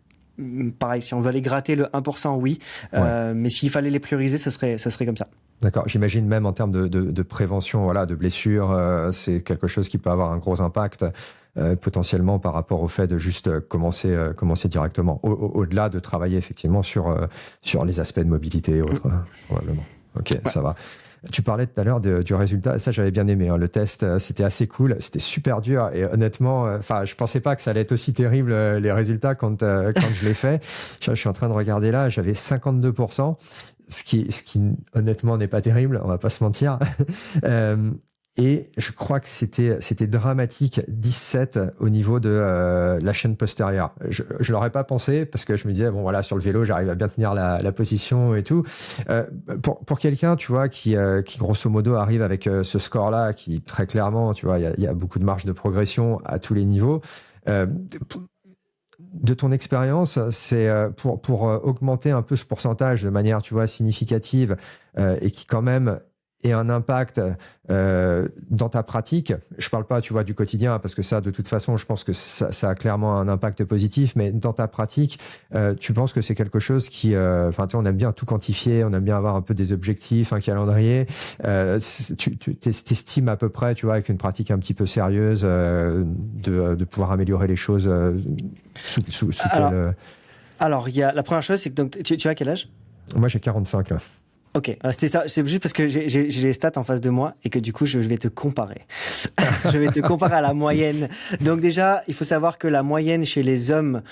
Pareil, si on veut aller gratter le 1%, oui. Mais s'il fallait les prioriser, ça serait comme ça. D'accord. J'imagine même en termes de prévention, voilà, de blessures, c'est quelque chose qui peut avoir un gros impact. Potentiellement par rapport au fait de juste commencer directement, au-delà de travailler effectivement sur les aspects de mobilité et autres, probablement. Ok, ça va. Tu parlais tout à l'heure du résultat, ça j'avais bien aimé, hein. Le test, c'était assez cool, c'était super dur et honnêtement, je pensais pas que ça allait être aussi terrible les résultats quand je l'ai fait. Je suis en train de regarder là, j'avais 52%, ce qui honnêtement n'est pas terrible, on va pas se mentir. Et je crois que c'était dramatique, 17 au niveau de la chaîne postérieure. Je l'aurais pas pensé parce que je me disais, bon voilà, sur le vélo, j'arrive à bien tenir la position et tout. Pour quelqu'un, tu vois, qui grosso modo arrive avec ce score-là, qui très clairement, tu vois, il y a beaucoup de marge de progression à tous les niveaux. De ton expérience, c'est pour augmenter un peu ce pourcentage de manière, tu vois, significative et qui quand même ait un impact dans ta pratique, je parle pas, tu vois, du quotidien, parce que ça, de toute façon, je pense que ça a clairement un impact positif, mais dans ta pratique, tu penses que c'est quelque chose qui, enfin, tu vois, on aime bien tout quantifier, on aime bien avoir un peu des objectifs, un calendrier. Tu t'estimes à peu près, tu vois, avec une pratique un petit peu sérieuse, de pouvoir améliorer les choses sous quel... Alors, la première chose, c'est que donc, tu as quel âge? Moi, j'ai 45 là. Ok, c'était ça. C'est juste parce que j'ai les stats en face de moi et que du coup, je vais te comparer. Je vais te comparer à la moyenne. Donc déjà, il faut savoir que la moyenne chez les hommes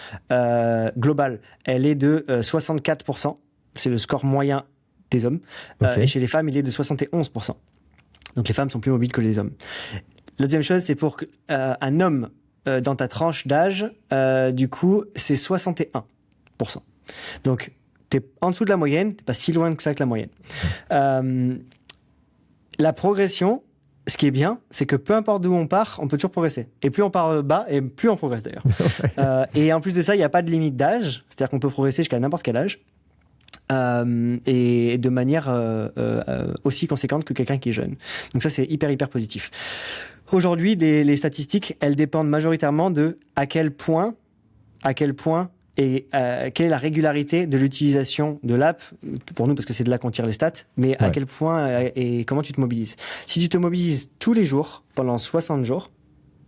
globale, elle est de 64%. C'est le score moyen des hommes. Okay. Et chez les femmes, il est de 71%. Donc les femmes sont plus mobiles que les hommes. La deuxième chose, c'est pour un homme dans ta tranche d'âge, du coup, c'est 61%. Donc, t'es en dessous de la moyenne, t'es pas si loin que ça que la moyenne. La progression, ce qui est bien, c'est que peu importe d'où on part, on peut toujours progresser. Et plus on part bas, et plus on progresse d'ailleurs. Et en plus de ça, il n'y a pas de limite d'âge, c'est-à-dire qu'on peut progresser jusqu'à n'importe quel âge. Et de manière aussi conséquente que quelqu'un qui est jeune. Donc ça, c'est hyper positif. Aujourd'hui, les statistiques, elles dépendent majoritairement de à quel point et quelle est la régularité de l'utilisation de l'app, pour nous, parce que c'est de là qu'on tire les stats, mais à quel point et comment tu te mobilises. Si tu te mobilises tous les jours, pendant 60 jours,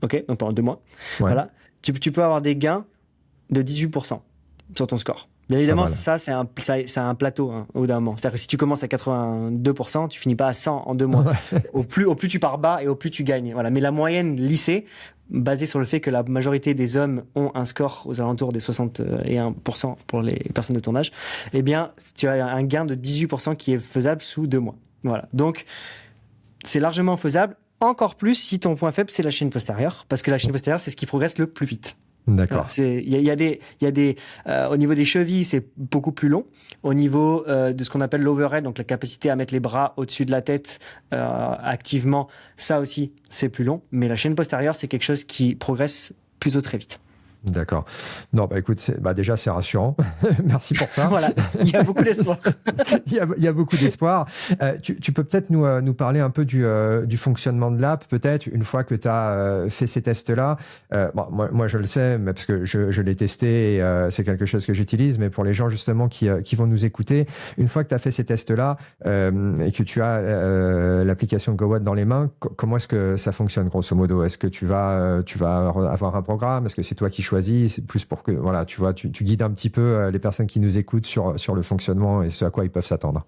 ok, donc pendant 2 mois, voilà, tu peux avoir des gains de 18% sur ton score. Bien évidemment, ça, c'est un plateau au bout d'un moment. C'est-à-dire que si tu commences à 82%, tu finis pas à 100 en 2 mois. au plus tu pars bas et au plus tu gagnes. Voilà. Mais la moyenne lycée, basée sur le fait que la majorité des hommes ont un score aux alentours des 61% pour les personnes de ton âge, eh bien, tu as un gain de 18% qui est faisable sous 2 mois. Voilà. Donc, c'est largement faisable. Encore plus si ton point faible, c'est la chaîne postérieure. Parce que la chaîne postérieure, c'est ce qui progresse le plus vite. D'accord. Il y a des au niveau des chevilles, c'est beaucoup plus long. Au niveau de ce qu'on appelle l'overhead, donc la capacité à mettre les bras au-dessus de la tête activement, ça aussi, c'est plus long. Mais la chaîne postérieure, c'est quelque chose qui progresse plutôt très vite. D'accord. Non, bah écoute, déjà, c'est rassurant. Merci pour ça. Voilà, il y a beaucoup d'espoir. Il y a beaucoup d'espoir. Tu peux peut-être nous parler un peu du fonctionnement de l'app, peut-être, une fois que tu as fait ces tests-là. Bon, moi, je le sais, mais parce que je l'ai testé et c'est quelque chose que j'utilise, mais pour les gens, justement, qui vont nous écouter, une fois que tu as fait ces tests-là et que tu as l'application GoWatt dans les mains, comment est-ce que ça fonctionne, grosso modo? Est-ce que tu vas avoir un programme? Est-ce que c'est toi qui choisis? C'est plus pour que, voilà, tu vois, tu guides un petit peu les personnes qui nous écoutent sur le fonctionnement et ce à quoi ils peuvent s'attendre.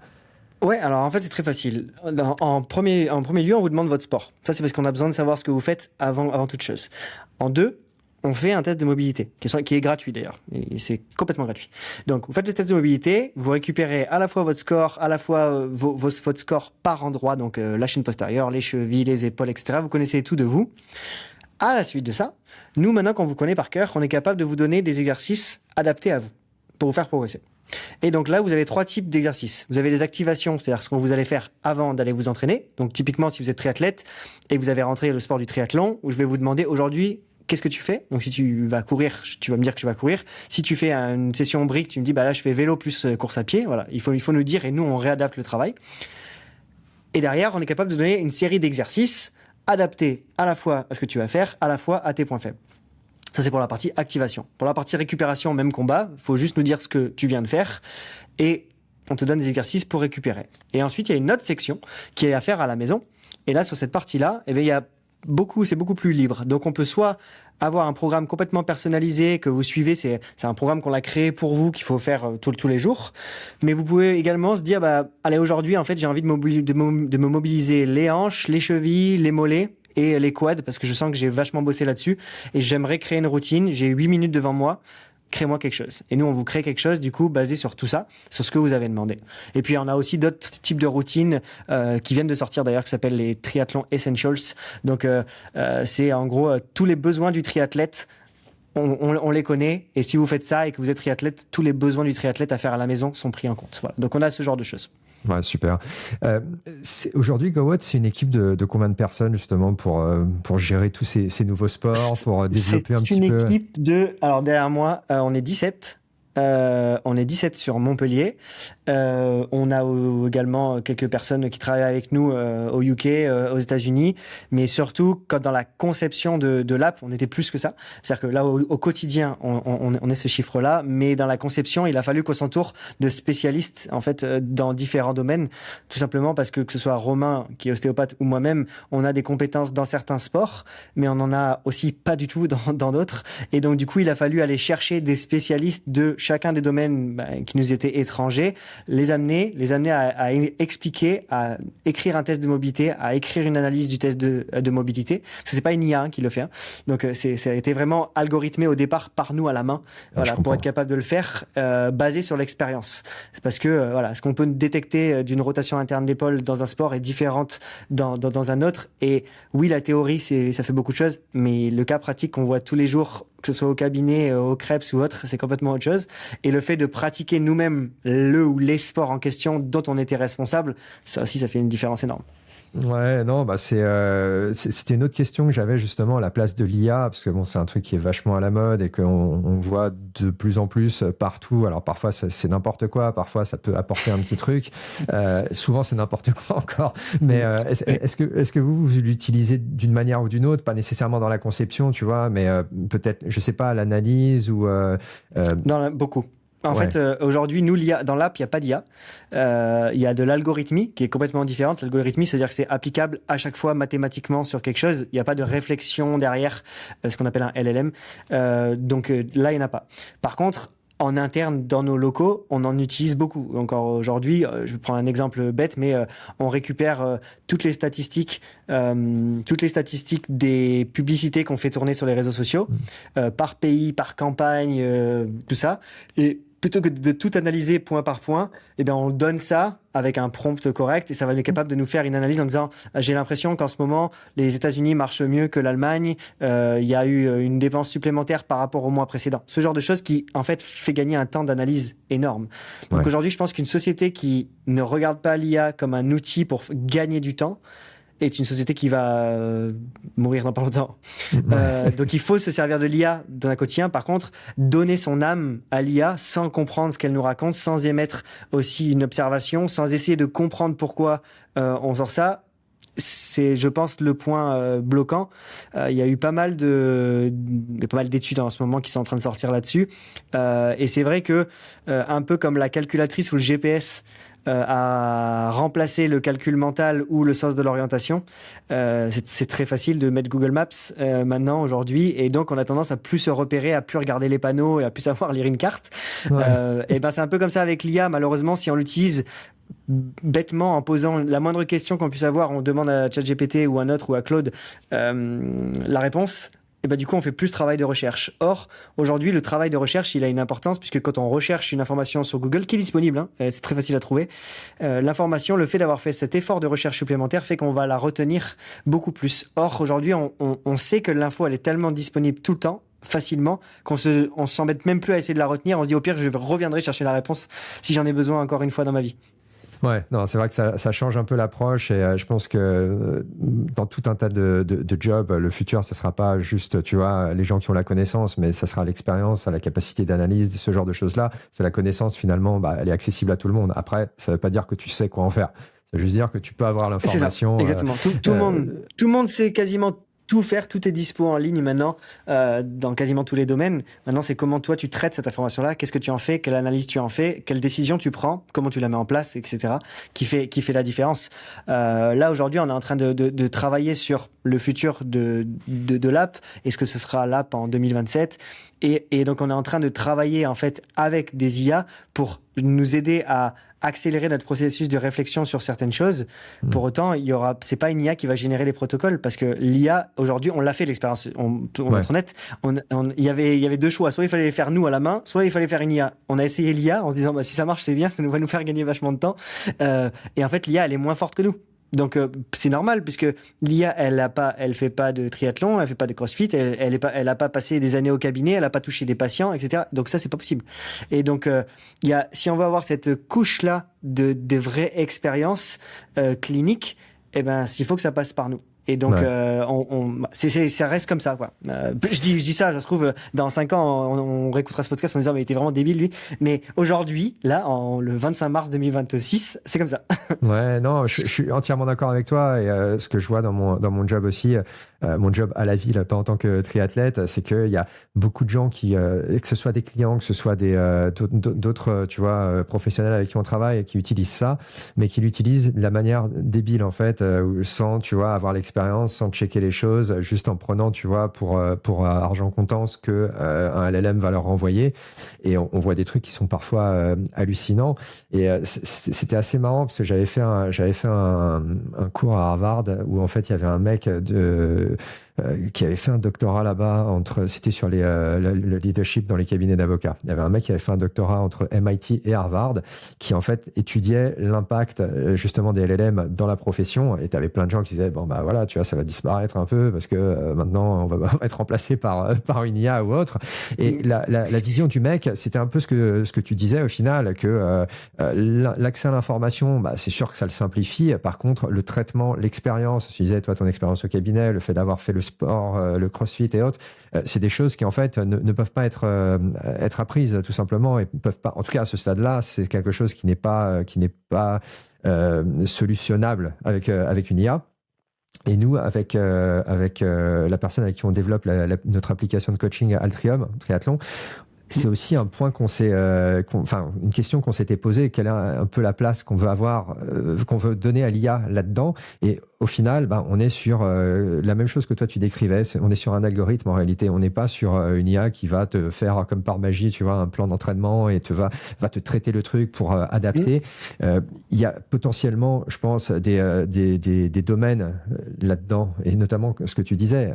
Ouais, alors en fait, c'est très facile. En premier lieu, on vous demande votre sport. Ça, c'est parce qu'on a besoin de savoir ce que vous faites avant toute chose. En 2, on fait un test de mobilité, qui est gratuit d'ailleurs. Et c'est complètement gratuit. Donc, vous faites le test de mobilité, vous récupérez à la fois votre score, à la fois votre score par endroit, donc la chaîne postérieure, les chevilles, les épaules, etc. Vous connaissez tout de vous. À la suite de ça, nous, maintenant qu'on vous connaît par cœur, on est capable de vous donner des exercices adaptés à vous, pour vous faire progresser. Et donc là, vous avez 3 types d'exercices. Vous avez des activations, c'est-à-dire ce que vous allez faire avant d'aller vous entraîner. Donc typiquement, si vous êtes triathlète et que vous avez rentré le sport du triathlon, où je vais vous demander aujourd'hui, qu'est-ce que tu fais? Donc si tu vas courir, tu vas me dire que tu vas courir. Si tu fais une session brique, tu me dis, bah là, je fais vélo plus course à pied. Voilà, il faut nous dire et nous, on réadapte le travail. Et derrière, on est capable de donner une série d'exercices adaptés à la fois à ce que tu vas faire, à la fois à tes points faibles. Ça, c'est pour la partie activation. Pour la partie récupération, même combat, il faut juste nous dire ce que tu viens de faire et on te donne des exercices pour récupérer. Et ensuite, il y a une autre section qui est à faire à la maison. Et là, sur cette partie-là, eh bien, c'est beaucoup plus libre. Donc, on peut soit avoir un programme complètement personnalisé que vous suivez. C'est un programme qu'on a créé pour vous, qu'il faut faire tous les jours. Mais vous pouvez également se dire, bah, allez, aujourd'hui, en fait, j'ai envie de me mobiliser les hanches, les chevilles, les mollets et les quads, parce que je sens que j'ai vachement bossé là-dessus et j'aimerais créer une routine. J'ai 8 minutes devant moi. Crée-moi quelque chose. Et nous, on vous crée quelque chose, du coup, basé sur tout ça, sur ce que vous avez demandé. Et puis, on a aussi d'autres types de routines qui viennent de sortir d'ailleurs, qui s'appellent les Triathlon Essentials. Donc, c'est en gros tous les besoins du triathlète. On les connaît. Et si vous faites ça et que vous êtes triathlète, tous les besoins du triathlète à faire à la maison sont pris en compte. Voilà. Donc, on a ce genre de choses. Ouais, super. Aujourd'hui, GoWatt, c'est une équipe de combien de personnes justement pour gérer tous ces nouveaux sports, pour développer un petit peu? C'est une équipe alors derrière moi, on est 17. On est 17 sur Montpellier. On a également quelques personnes qui travaillent avec nous au UK, aux États-Unis. Mais surtout, quand dans la conception de l'app, on était plus que ça. C'est-à-dire que là, au quotidien, on est ce chiffre-là. Mais dans la conception, il a fallu qu'on s'entoure de spécialistes, en fait, dans différents domaines. Tout simplement parce que ce soit Romain, qui est ostéopathe, ou moi-même, on a des compétences dans certains sports, mais on n'en a aussi pas du tout dans d'autres. Et donc, du coup, il a fallu aller chercher des spécialistes de chacun des domaines qui nous étaient étrangers, les amener à expliquer, à écrire un test de mobilité, à écrire une analyse du test de mobilité. Parce que c'est pas une IA qui le fait. Donc ça a été vraiment algorithmé au départ par nous à la main, voilà, pour être capable de le faire, basé sur l'expérience. C'est parce que voilà, ce qu'on peut détecter d'une rotation interne d'épaule dans un sport est différente dans un autre. Et oui, la théorie, ça fait beaucoup de choses, mais le cas pratique qu'on voit tous les jours, que ce soit au cabinet, au Krebs ou autre, c'est complètement autre chose. Et le fait de pratiquer nous-mêmes le ou les sports en question dont on était responsable, ça aussi, ça fait une différence énorme. Ouais, non, bah c'était une autre question que j'avais justement à la place de l'IA, parce que bon, c'est un truc qui est vachement à la mode et qu'on voit de plus en plus partout. Alors parfois c'est n'importe quoi, parfois ça peut apporter un petit truc. Souvent c'est n'importe quoi encore. Mais est-ce que vous l'utilisez d'une manière ou d'une autre, pas nécessairement dans la conception, tu vois, mais peut-être, je sais pas, l'analyse ou beaucoup. En fait, aujourd'hui, nous, l'IA, dans l'app, il n'y a pas d'IA. Il y a de l'algorithmie qui est complètement différente. L'algorithmie, c'est-à-dire que c'est applicable à chaque fois mathématiquement sur quelque chose. Il n'y a pas de réflexion derrière, ce qu'on appelle un LLM. Donc là, il n'y en a pas. Par contre, en interne, dans nos locaux, on en utilise beaucoup. Encore aujourd'hui, je vais prendre un exemple bête, mais on récupère toutes les statistiques des publicités qu'on fait tourner sur les réseaux sociaux, par pays, par campagne, tout ça. Et plutôt que de tout analyser point par point, eh bien, on donne ça avec un prompt correct et ça va être capable de nous faire une analyse en disant j'ai l'impression qu'en ce moment les États-Unis marchent mieux que l'Allemagne, il y a eu une dépense supplémentaire par rapport au mois précédent. Ce genre de choses qui en fait fait gagner un temps d'analyse énorme. Donc aujourd'hui, je pense qu'une société qui ne regarde pas l'IA comme un outil pour gagner du temps est une société qui va mourir dans pas longtemps. Donc il faut se servir de l'IA dans un quotidien. Par contre, donner son âme à l'IA sans comprendre ce qu'elle nous raconte, sans émettre aussi une observation, sans essayer de comprendre pourquoi on sort ça, c'est, je pense, le point bloquant. Il y a eu pas mal d'études en ce moment qui sont en train de sortir là-dessus. Et c'est vrai que, un peu comme la calculatrice ou le GPS à remplacer le calcul mental ou le sens de l'orientation. C'est très facile de mettre Google Maps maintenant, aujourd'hui, et donc on a tendance à plus se repérer, à plus regarder les panneaux et à plus savoir lire une carte. Et ben c'est un peu comme ça avec l'IA. Malheureusement, si on l'utilise bêtement en posant la moindre question qu'on puisse avoir, on demande à ChatGPT ou à un autre ou à Claude la réponse. Et bah, du coup, on fait plus de travail de recherche. Or, aujourd'hui, le travail de recherche, il a une importance puisque quand on recherche une information sur Google, qui est disponible, c'est très facile à trouver, l'information, le fait d'avoir fait cet effort de recherche supplémentaire fait qu'on va la retenir beaucoup plus. Or, aujourd'hui, on sait que l'info, elle est tellement disponible tout le temps, facilement, qu'on s'embête même plus à essayer de la retenir. On se dit, au pire, je reviendrai chercher la réponse si j'en ai besoin encore une fois dans ma vie. Ouais, non, c'est vrai que ça change un peu l'approche et je pense que dans tout un tas de jobs, le futur, ce sera pas juste, tu vois, les gens qui ont la connaissance, mais ça sera l'expérience, la capacité d'analyse, ce genre de choses-là. C'est la connaissance, finalement, bah, elle est accessible à tout le monde. Après, ça veut pas dire que tu sais quoi en faire. Ça veut juste dire que tu peux avoir l'information. C'est ça, exactement. Tout le monde sait quasiment tout faire, tout est dispo en ligne maintenant dans quasiment tous les domaines. Maintenant, c'est comment toi tu traites cette information-là, qu'est-ce que tu en fais, quelle analyse tu en fais, quelle décision tu prends, comment tu la mets en place, etc. qui fait la différence. Là, aujourd'hui, on est en train de travailler sur le futur de l'app. Est-ce que ce sera l'app en 2027 ? Et donc, on est en train de travailler en fait avec des IA pour nous aider à accélérer notre processus de réflexion sur certaines choses. Pour autant, c'est pas une IA qui va générer les protocoles parce que l'IA, aujourd'hui, on l'a fait l'expérience. On va être honnête. Il y avait deux choix. Soit il fallait les faire nous à la main, soit il fallait faire une IA. On a essayé l'IA en se disant, bah, si ça marche, c'est bien, ça va nous faire gagner vachement de temps. Et en fait, l'IA, elle est moins forte que nous. Donc c'est normal puisque l'IA elle fait pas de triathlon, elle fait pas de crossfit, elle a pas passé des années au cabinet, elle a pas touché des patients, etc. Donc ça c'est pas possible. Et donc si on veut avoir cette couche là de vraie expérience clinique, eh ben il faut que ça passe par nous. Et donc ça reste comme ça, quoi. Je dis ça se trouve, dans 5 ans, on réécoutera ce podcast en disant, mais il était vraiment débile, lui. Mais aujourd'hui, là, le 25 mars 2026, c'est comme ça. Ouais, non, je suis entièrement d'accord avec toi. Et ce que je vois dans mon job aussi, mon job à la ville, pas en tant que triathlète, c'est qu'il y a beaucoup de gens que ce soit des clients, que ce soit d'autres, tu vois, professionnels avec qui on travaille et qui utilisent ça, mais qui l'utilisent de la manière débile, en fait, sans, tu vois, avoir l'expérience, sans checker les choses, juste en prenant, tu vois, pour argent comptant ce que un LLM va leur renvoyer. Et on voit des trucs qui sont parfois hallucinants. Et c'était assez marrant parce que j'avais fait un cours à Harvard où en fait il y avait un mec qui avait fait un doctorat là-bas c'était sur le leadership dans les cabinets d'avocats. Il y avait un mec qui avait fait un doctorat entre MIT et Harvard qui en fait étudiait l'impact justement des LLM dans la profession. Et tu avais plein de gens qui disaient bon bah voilà, tu vois, ça va disparaître un peu parce que maintenant on va être remplacé par une IA ou autre. Et la vision du mec, c'était un peu ce que tu disais au final, que l'accès à l'information, bah, c'est sûr que ça le simplifie. Par contre, le traitement, l'expérience, tu disais toi ton expérience au cabinet, le fait d'avoir fait le sport, le crossfit et autres, c'est des choses qui en fait ne peuvent pas être apprises tout simplement et peuvent pas. En tout cas à ce stade-là, c'est quelque chose qui n'est pas solutionnable avec une IA. Et nous, avec la personne avec qui on développe notre application de coaching Altrium, Triathlon, c'est aussi un point une question qu'on s'était posée, quelle est un peu la place qu'on veut avoir, qu'on veut donner à l'IA là-dedans. Et au final, on est sur la même chose que toi tu décrivais. On est sur un algorithme en réalité. On n'est pas sur une IA qui va te faire comme par magie, tu vois, un plan d'entraînement et va te traiter le truc pour adapter. Il y a potentiellement, je pense, des domaines là-dedans, et notamment ce que tu disais,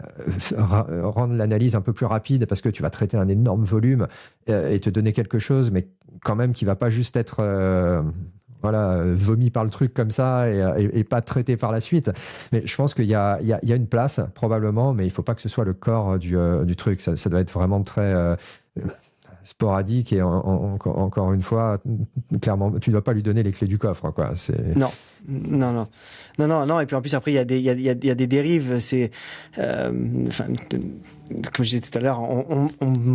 rendre l'analyse un peu plus rapide parce que tu vas traiter un énorme volume et te donner quelque chose, mais quand même qui va pas juste être vomi par le truc comme ça et pas traité par la suite. Mais je pense qu'il y a une place probablement, mais il faut pas que ce soit le corps du truc. Ça doit être vraiment très sporadique et encore une fois, clairement, tu dois pas lui donner les clés du coffre, quoi. Non. Et puis en plus après il y a des dérives. C'est comme je disais tout à l'heure, on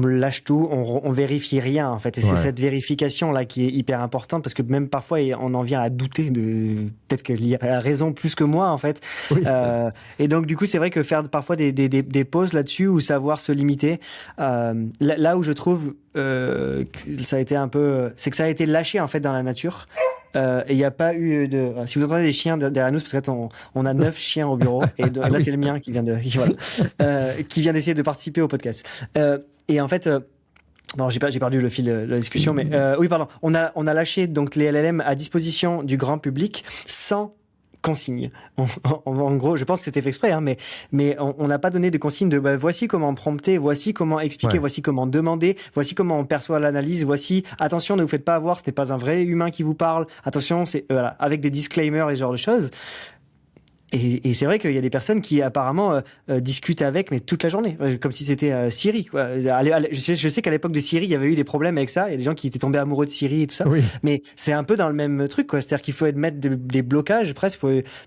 lâche tout, on vérifie rien en fait. Et c'est cette vérification là qui est hyper importante parce que même parfois on en vient à douter de peut-être que l'IA a raison plus que moi en fait. Oui. Et donc du coup c'est vrai que faire parfois des pauses là-dessus ou savoir se limiter. Là où je trouve ça a été c'est que ça a été lâché en fait dans la nature. Et il n'y a pas eu de. Si vous entendez des chiens derrière nous, c'est parce qu'on a 9 chiens au bureau. Et là, c'est le mien qui vient qui vient d'essayer de participer au podcast. Et en fait. Non, j'ai perdu le fil de la discussion, mais oui, pardon. On a lâché donc les LLM à disposition du grand public sans consigne. En gros, je pense que c'était fait exprès, hein, mais on n'a pas donné de consigne de voici comment prompter, voici comment expliquer, voici comment demander, voici comment on perçoit l'analyse, voici attention, ne vous faites pas avoir, ce n'est pas un vrai humain qui vous parle, attention, c'est avec des disclaimers et ce genre de choses. Et c'est vrai qu'il y a des personnes qui apparemment discutent avec, mais toute la journée, comme si c'était Siri, quoi. Je sais qu'à l'époque de Siri, il y avait eu des problèmes avec ça. Il y a des gens qui étaient tombés amoureux de Siri et tout ça. Oui. Mais c'est un peu dans le même truc, quoi. C'est-à-dire qu'il faut mettre des blocages presque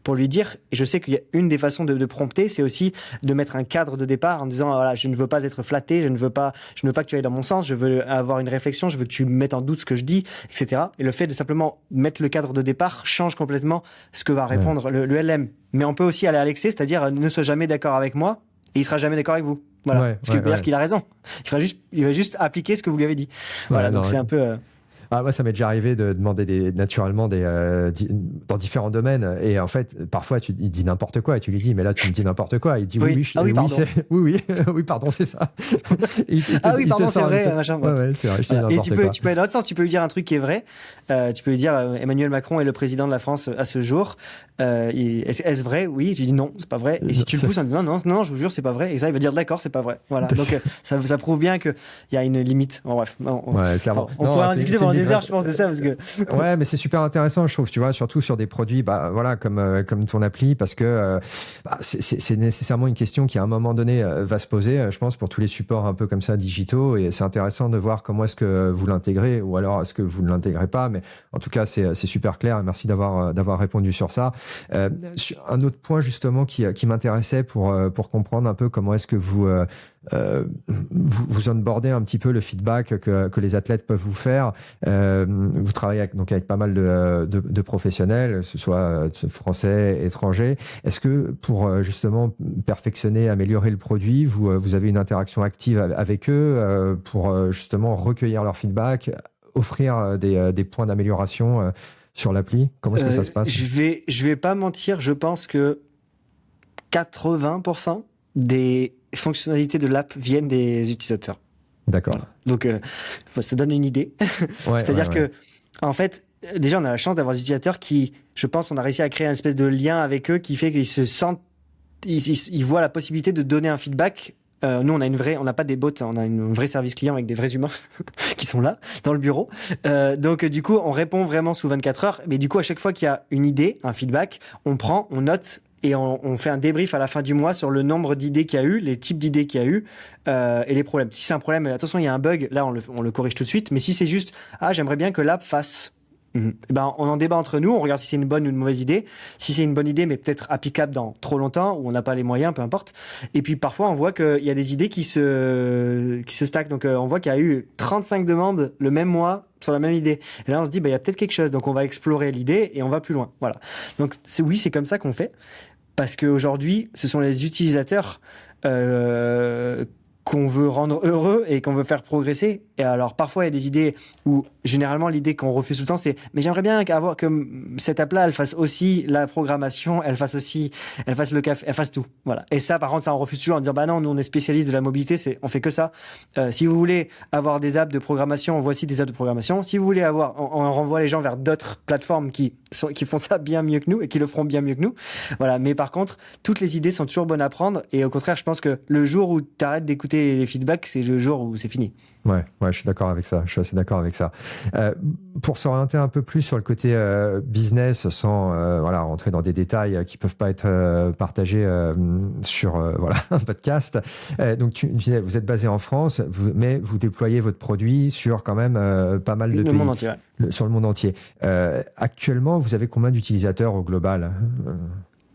pour lui dire. Et je sais qu'il y a une des façons de prompter, c'est aussi de mettre un cadre de départ en disant voilà, je ne veux pas être flatté, je ne veux pas que tu ailles dans mon sens, je veux avoir une réflexion, je veux que tu mettes en doute ce que je dis, etc. Et le fait de simplement mettre le cadre de départ change complètement ce que va répondre le LM. Mais on peut aussi aller à l'excès, c'est-à-dire ne sois jamais d'accord avec moi et il sera jamais d'accord avec vous. Voilà. Ce qui veut dire qu'il a raison. Il va juste appliquer ce que vous lui avez dit. Voilà, donc c'est un peu. Moi, ça m'est déjà arrivé de demander naturellement dans différents domaines. Et en fait, parfois, il dit n'importe quoi. Et tu lui dis, mais là, tu me dis n'importe quoi. Il dit, oui, pardon, c'est ça. Pardon, c'est vrai. C'est vrai, je dis n'importe quoi. Et tu peux aller dans l'autre sens. Tu peux lui dire un truc qui est vrai. Tu peux lui dire, Emmanuel Macron est le président de la France à ce jour. Est-ce vrai? Oui. Tu dis non, c'est pas vrai. Et si tu le pousses en disant non, je vous jure, c'est pas vrai. Et ça, il va dire d'accord, c'est pas vrai. Voilà. Donc, ça prouve bien qu'il y a une limite. Bon, bref. Clairement. On pourra en discuter pendant des heures, je pense, de ça parce que. Ouais, mais c'est super intéressant, je trouve, tu vois, surtout sur des produits, bah voilà, comme ton appli, parce que c'est nécessairement une question qui à un moment donné va se poser, je pense, pour tous les supports un peu comme ça digitaux, et c'est intéressant de voir comment est-ce que vous l'intégrez, ou alors est-ce que vous ne l'intégrez pas, mais en tout cas c'est super clair. Et merci d'avoir répondu sur ça. Un autre point justement qui m'intéressait pour comprendre un peu comment est-ce que vous onboardez un petit peu le feedback que les athlètes peuvent vous faire. Vous travaillez avec pas mal de professionnels, que ce soit français, étrangers. Est-ce que pour justement perfectionner, améliorer le produit, vous avez une interaction active avec eux pour justement recueillir leur feedback, offrir des points d'amélioration sur l'appli? Comment est-ce que ça se passe? Je vais pas mentir, je pense que 80% des fonctionnalités de l'app viennent des utilisateurs. D'accord. Voilà. Donc, ça donne une idée. Ouais, C'est-à-dire ouais. que, en fait, déjà, on a la chance d'avoir des utilisateurs qui, je pense, on a réussi à créer une espèce de lien avec eux qui fait qu'ils se sentent, ils voient la possibilité de donner un feedback. Nous, on n'a pas des bots, on a un vrai service client avec des vrais humains qui sont là, dans le bureau. Donc, du coup, on répond vraiment sous 24 heures. Mais du coup, à chaque fois qu'il y a une idée, un feedback, on prend, on note et on fait un débrief à la fin du mois sur le nombre d'idées qu'il y a eu, les types d'idées qu'il y a eu et les problèmes. Si c'est un problème, attention, il y a un bug, là, on le corrige tout de suite. Mais si c'est juste, j'aimerais bien que l'app fasse... Ben, on en débat entre nous, on regarde si c'est une bonne ou une mauvaise idée. Si c'est une bonne idée, mais peut-être applicable dans trop longtemps, ou on n'a pas les moyens, peu importe. Et puis parfois, on voit qu'il y a des idées qui se stackent. Donc on voit qu'il y a eu 35 demandes le même mois sur la même idée. Et là, on se dit, il y a peut-être quelque chose. Donc on va explorer l'idée et on va plus loin. Voilà. Donc oui, c'est comme ça qu'on fait. Parce qu'aujourd'hui, ce sont les utilisateurs qu'on veut rendre heureux et qu'on veut faire progresser. Et alors, parfois, il y a des idées où, généralement, l'idée qu'on refuse tout le temps, c'est « mais j'aimerais bien que cette app-là, elle fasse aussi la programmation, elle fasse le café, elle fasse tout. » Voilà. Et ça, par contre, ça, on refuse toujours en disant « bah non, nous, on est spécialiste de la mobilité, on fait que ça. Si vous voulez avoir des apps de programmation, voici des apps de programmation. Si vous voulez on renvoie les gens vers d'autres plateformes qui font ça bien mieux que nous et qui le feront bien mieux que nous. Voilà. Mais par contre, toutes les idées sont toujours bonnes à prendre. Et au contraire, je pense que le jour où tu arrêtes d'écouter les feedbacks, c'est le jour où c'est fini. Ouais, je suis d'accord avec ça. Je suis assez d'accord avec ça. Pour s'orienter un peu plus sur le côté business, sans rentrer dans des détails qui peuvent pas être partagés sur un podcast. Donc tu disais, vous êtes basé en France, mais vous déployez votre produit sur quand même pas mal de pays. Monde entier, ouais. Sur le monde entier. Actuellement, vous avez combien d'utilisateurs au global?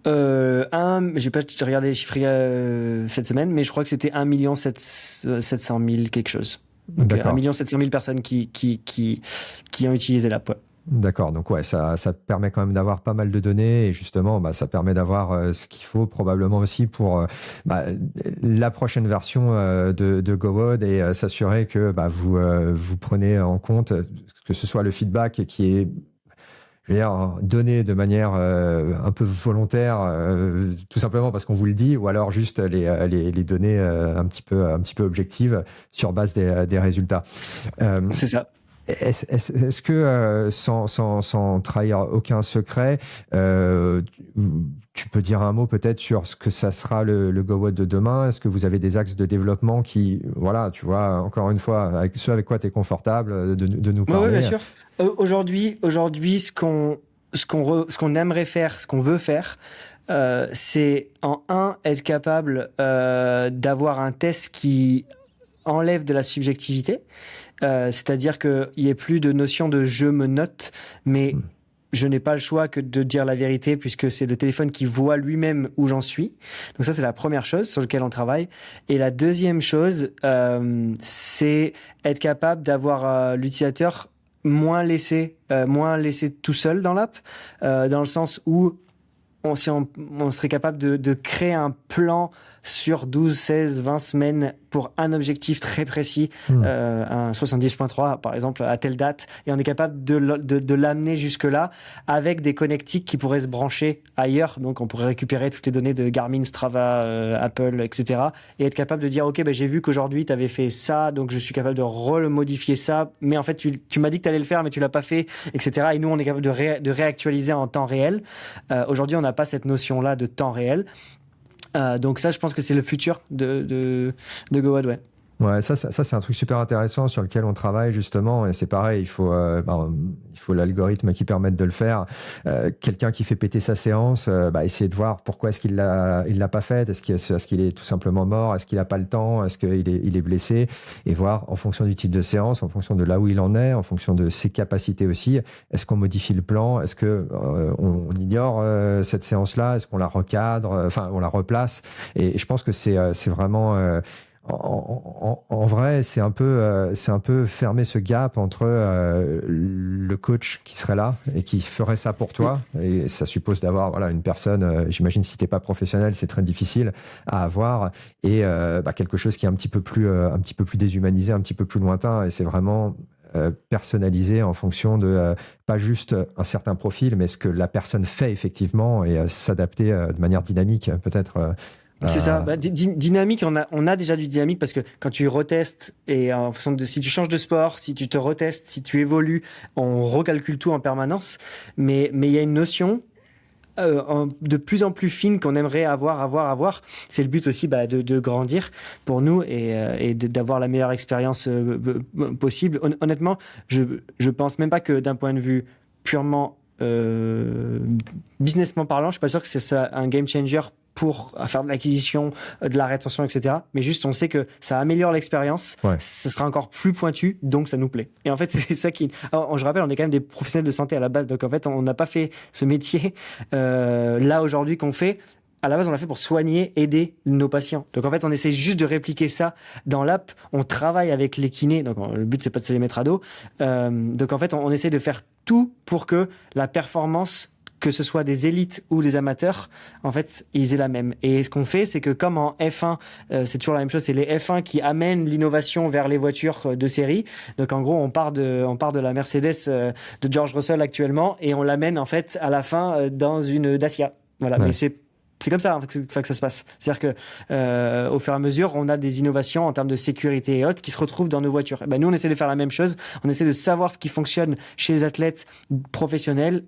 J'ai pas regardé les chiffres cette semaine, mais je crois que c'était 1 700 000 quelque chose. Donc 1 700 000 personnes qui ont utilisé l'app. Ouais. D'accord, donc ça permet quand même d'avoir pas mal de données et justement, ça permet d'avoir ce qu'il faut probablement aussi pour la prochaine version de GoWOD et s'assurer que vous prenez en compte que ce soit le feedback qui est donné de manière un peu volontaire, tout simplement parce qu'on vous le dit, ou alors juste les données un petit peu objectives sur base des résultats. C'est ça. Est-ce que, sans trahir aucun secret, tu peux dire un mot peut-être sur ce que ça sera le GoWOD de demain? Est-ce que vous avez des axes de développement qui, tu vois, encore une fois, avec ce avec quoi tu es confortable de nous parler? Oui, bien sûr. Aujourd'hui, ce qu'on aimerait faire, ce qu'on veut faire, c'est être capable d'avoir un test qui enlève de la subjectivité. C'est-à-dire qu'il n'y ait plus de notion de je me note, mais je n'ai pas le choix que de dire la vérité puisque c'est le téléphone qui voit lui-même où j'en suis. Donc ça, c'est la première chose sur laquelle on travaille. Et la deuxième chose, c'est être capable d'avoir l'utilisateur moins laissé tout seul dans l'app, dans le sens où on serait capable de créer un plan sur 12, 16, 20 semaines pour un objectif très précis, un 70.3 par exemple à telle date, et on est capable de l'amener jusque-là avec des connectiques qui pourraient se brancher ailleurs. Donc on pourrait récupérer toutes les données de Garmin, Strava, Apple, etc. et être capable de dire ok, j'ai vu qu'aujourd'hui tu avais fait ça, donc je suis capable de remodifier ça, mais en fait tu m'as dit que tu allais le faire mais tu l'as pas fait, etc. Et nous on est capable de réactualiser en temps réel. Aujourd'hui on n'a pas cette notion-là de temps réel. Donc ça, je pense que c'est le futur de GoWOD, ouais. Ouais, ça c'est un truc super intéressant sur lequel on travaille justement, et c'est pareil, il faut l'algorithme qui permette de le faire. Quelqu'un qui fait péter sa séance, essayer de voir pourquoi est-ce qu'il l'a pas faite, est-ce qu'il est tout simplement mort, est-ce qu'il a pas le temps, est-ce il est blessé, et voir en fonction du type de séance, en fonction de là où il en est, en fonction de ses capacités aussi, est-ce qu'on modifie le plan, est-ce que on ignore cette séance-là, est-ce qu'on la recadre, on la replace, et je pense que c'est vraiment en vrai, c'est un peu fermer ce gap entre le coach qui serait là et qui ferait ça pour toi. Et ça suppose d'avoir une personne, j'imagine si t'es pas professionnel, c'est très difficile à avoir. Et quelque chose qui est un petit peu plus déshumanisé, un petit peu plus lointain. Et c'est vraiment personnalisé en fonction de pas juste un certain profil, mais ce que la personne fait effectivement et s'adapter de manière dynamique peut-être. C'est ça. Dynamique, on a déjà du dynamique parce que quand tu retestes et en fonction de si tu changes de sport, si tu te retestes, si tu évolues, on recalcule tout en permanence. Mais il y a une notion de plus en plus fine qu'on aimerait avoir. C'est le but aussi de grandir pour nous et d'avoir la meilleure expérience possible. Honnêtement, je pense même pas que d'un point de vue purement businessment parlant, je suis pas sûr que c'est ça un game changer pour faire de l'acquisition, de la rétention, etc. Mais juste, on sait que ça améliore l'expérience, ça sera encore plus pointu, donc ça nous plaît. Et en fait, c'est ça qui... Alors, je rappelle, on est quand même des professionnels de santé à la base, donc en fait, on n'a pas fait ce métier là aujourd'hui qu'on fait. À la base, on l'a fait pour soigner, aider nos patients. Donc en fait, on essaie juste de répliquer ça dans l'app. On travaille avec les kinés, donc le but, c'est pas de se les mettre à dos. Donc en fait, on essaie de faire tout pour que la performance, que ce soit des élites ou des amateurs, en fait, ils aient la même. Et ce qu'on fait, c'est que comme en F1, c'est toujours la même chose, c'est les F1 qui amènent l'innovation vers les voitures de série. Donc en gros, on part de la Mercedes de George Russell actuellement et on l'amène en fait à la fin dans une Dacia. Voilà, mais c'est comme ça hein, que ça se passe. C'est-à-dire que au fur et à mesure, on a des innovations en termes de sécurité et autres qui se retrouvent dans nos voitures. Et ben, nous, on essaie de faire la même chose. On essaie de savoir ce qui fonctionne chez les athlètes professionnels,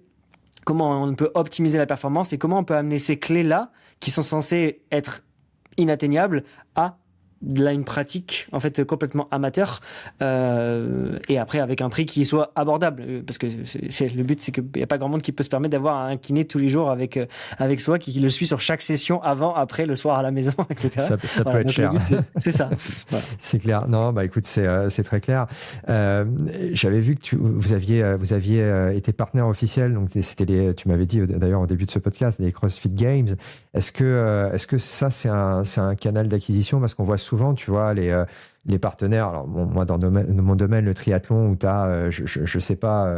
comment on peut optimiser la performance et comment on peut amener ces clés-là, qui sont censées être inatteignables, à une pratique en fait complètement amateur et après avec un prix qui soit abordable parce que le but c'est qu'il n'y a pas grand monde qui peut se permettre d'avoir un kiné tous les jours avec soi qui le suit sur chaque session avant, après, le soir à la maison, etc. Ça peut être cher. C'est ça. Voilà. C'est clair. Non, écoute, c'est très clair. J'avais vu que vous aviez été partenaire officiel, donc tu m'avais dit d'ailleurs au début de ce podcast, les CrossFit Games. Est-ce que ça c'est un canal d'acquisition, parce qu'on voit souvent, tu vois, les partenaires. Alors moi dans mon domaine, le triathlon, où tu as, je sais pas,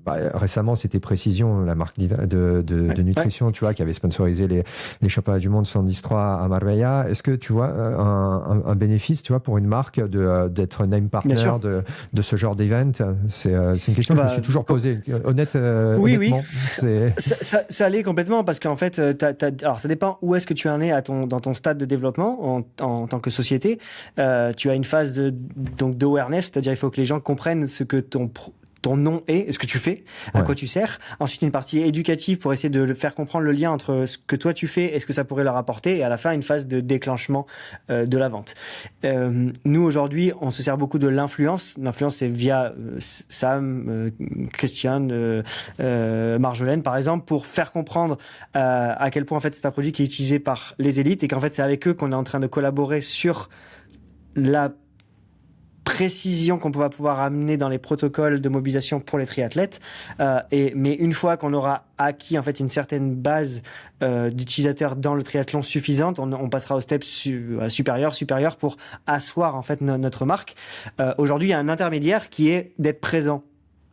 récemment c'était Précision, la marque de nutrition, tu vois, qui avait sponsorisé les championnats du monde 73 à Marbella. Est-ce que tu vois un bénéfice, tu vois, pour une marque d'être name partner de ce genre d'event? C'est une question que je me suis toujours posée. Honnêtement. Oui. Ça allait complètement, parce qu'en fait, alors ça dépend où est-ce que tu en es dans ton stade de développement en tant que société. Tu as une phase d'awareness, c'est-à-dire il faut que les gens comprennent ce que ton nom est, ce que tu fais, à quoi tu sers. Ensuite, une partie éducative pour essayer de faire comprendre le lien entre ce que toi tu fais et ce que ça pourrait leur apporter. Et à la fin, une phase de déclenchement de la vente. Nous, aujourd'hui, on se sert beaucoup de l'influence. L'influence, c'est via Sam, Christian, Marjolaine, par exemple, pour faire comprendre à quel point en fait, c'est un produit qui est utilisé par les élites et qu'en fait, c'est avec eux qu'on est en train de collaborer sur la précision qu'on va pouvoir amener dans les protocoles de mobilisation pour les triathlètes. Mais une fois qu'on aura acquis en fait une certaine base d'utilisateurs dans le triathlon suffisante, on passera au step supérieur pour asseoir en fait notre marque. Aujourd'hui, il y a un intermédiaire qui est d'être présent.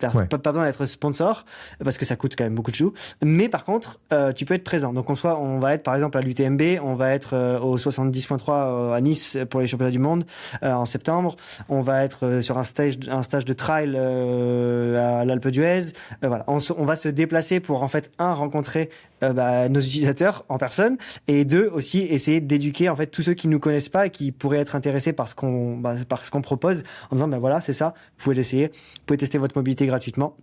Pas besoin d'être sponsor parce que ça coûte quand même beaucoup de sous, mais par contre tu peux être présent. Donc on va être par exemple à l'UTMB, on va être au 70.3 à Nice pour les championnats du monde en septembre, on va être sur un stage de trail à l'Alpe d'Huez. Voilà, on va se déplacer pour en fait rencontrer nos utilisateurs en personne, et deux, aussi essayer d'éduquer en fait tous ceux qui nous connaissent pas et qui pourraient être intéressés par ce qu'on propose, en disant voilà, c'est ça, vous pouvez l'essayer, vous pouvez tester votre mobilité gratuitement.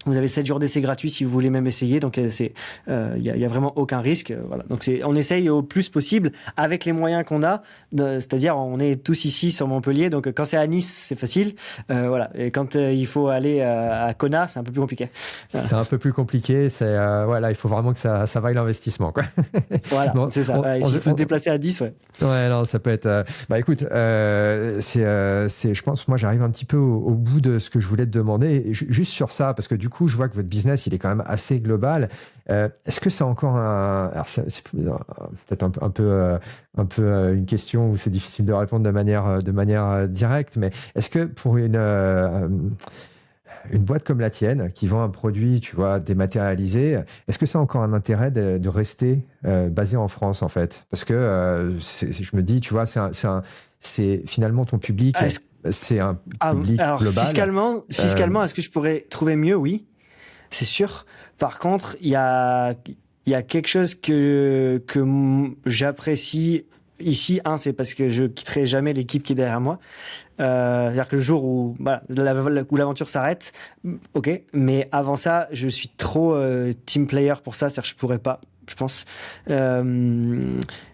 Vous avez 7 jours d'essai gratuits si vous voulez même essayer. Donc, il y a vraiment aucun risque. Voilà. Donc, on essaye au plus possible avec les moyens qu'on a. C'est-à-dire, on est tous ici sur Montpellier. Donc, quand c'est à Nice, c'est facile. Voilà. Et quand il faut aller à Kona, c'est un peu plus compliqué. Voilà. C'est un peu plus compliqué. Voilà, il faut vraiment que ça vaille l'investissement, quoi. Voilà, bon, c'est ça. Il faut se déplacer à 10, ouais. Ouais, non, ça peut être. Écoute, je pense, moi, j'arrive un petit peu au bout de ce que je voulais te demander, juste sur ça, parce que du coup, je vois que votre business, il est quand même assez global. Est-ce que c'est encore alors c'est peut-être un peu une question où c'est difficile de répondre de manière directe, mais est-ce que pour une boîte comme la tienne qui vend un produit, tu vois, dématérialisé, est-ce que ça a encore un intérêt de rester basé en France, en fait? Parce que je me dis, tu vois, c'est finalement ton public, c'est un public alors, global. Fiscalement, est-ce que je pourrais trouver mieux? Oui, c'est sûr. Par contre, il y a quelque chose que j'apprécie ici. C'est parce que je quitterai jamais l'équipe qui est derrière moi. C'est-à-dire que le jour où l'aventure s'arrête, ok. Mais avant ça, je suis trop team player pour ça. C'est-à-dire que je pourrais pas, je pense.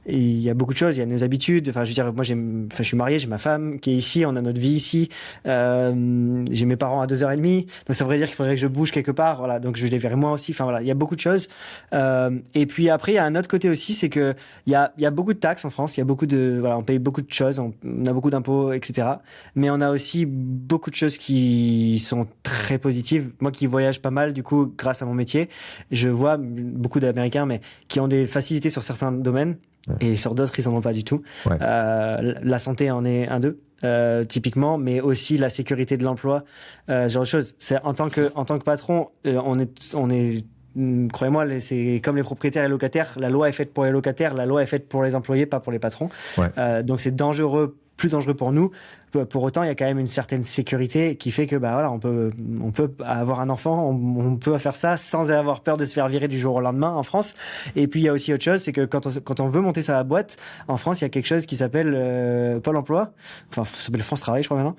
Et il y a beaucoup de choses, il y a nos habitudes. Enfin, je veux dire, moi, je suis marié, j'ai ma femme qui est ici, on a notre vie ici. J'ai mes parents à 2h30. Donc, ça voudrait dire qu'il faudrait que je bouge quelque part. Voilà. Donc, je les verrai moi aussi. Enfin, voilà. Il y a beaucoup de choses. Et puis après, il y a un autre côté aussi, c'est que il y a beaucoup de taxes en France. Il y a beaucoup on paye beaucoup de choses. On a beaucoup d'impôts, etc. Mais on a aussi beaucoup de choses qui sont très positives. Moi qui voyage pas mal, du coup, grâce à mon métier, je vois beaucoup d'Américains, mais qui ont des facilités sur certains domaines. Et sur d'autres, ils n'en ont pas du tout. Ouais. La santé en est un d'eux, typiquement, mais aussi la sécurité de l'emploi, ce genre de choses. C'est en tant que patron, on est croyez-moi, c'est comme les propriétaires et les locataires. La loi est faite pour les locataires, la loi est faite pour les employés, pas pour les patrons. Ouais. Donc c'est plus dangereux pour nous. Pour autant, il y a quand même une certaine sécurité qui fait que voilà, on peut avoir un enfant, on peut faire ça sans avoir peur de se faire virer du jour au lendemain en France. Et puis il y a aussi autre chose, c'est que quand on veut monter sa boîte en France, il y a quelque chose qui s'appelle Pôle Emploi, ça s'appelle France Travail, je crois maintenant,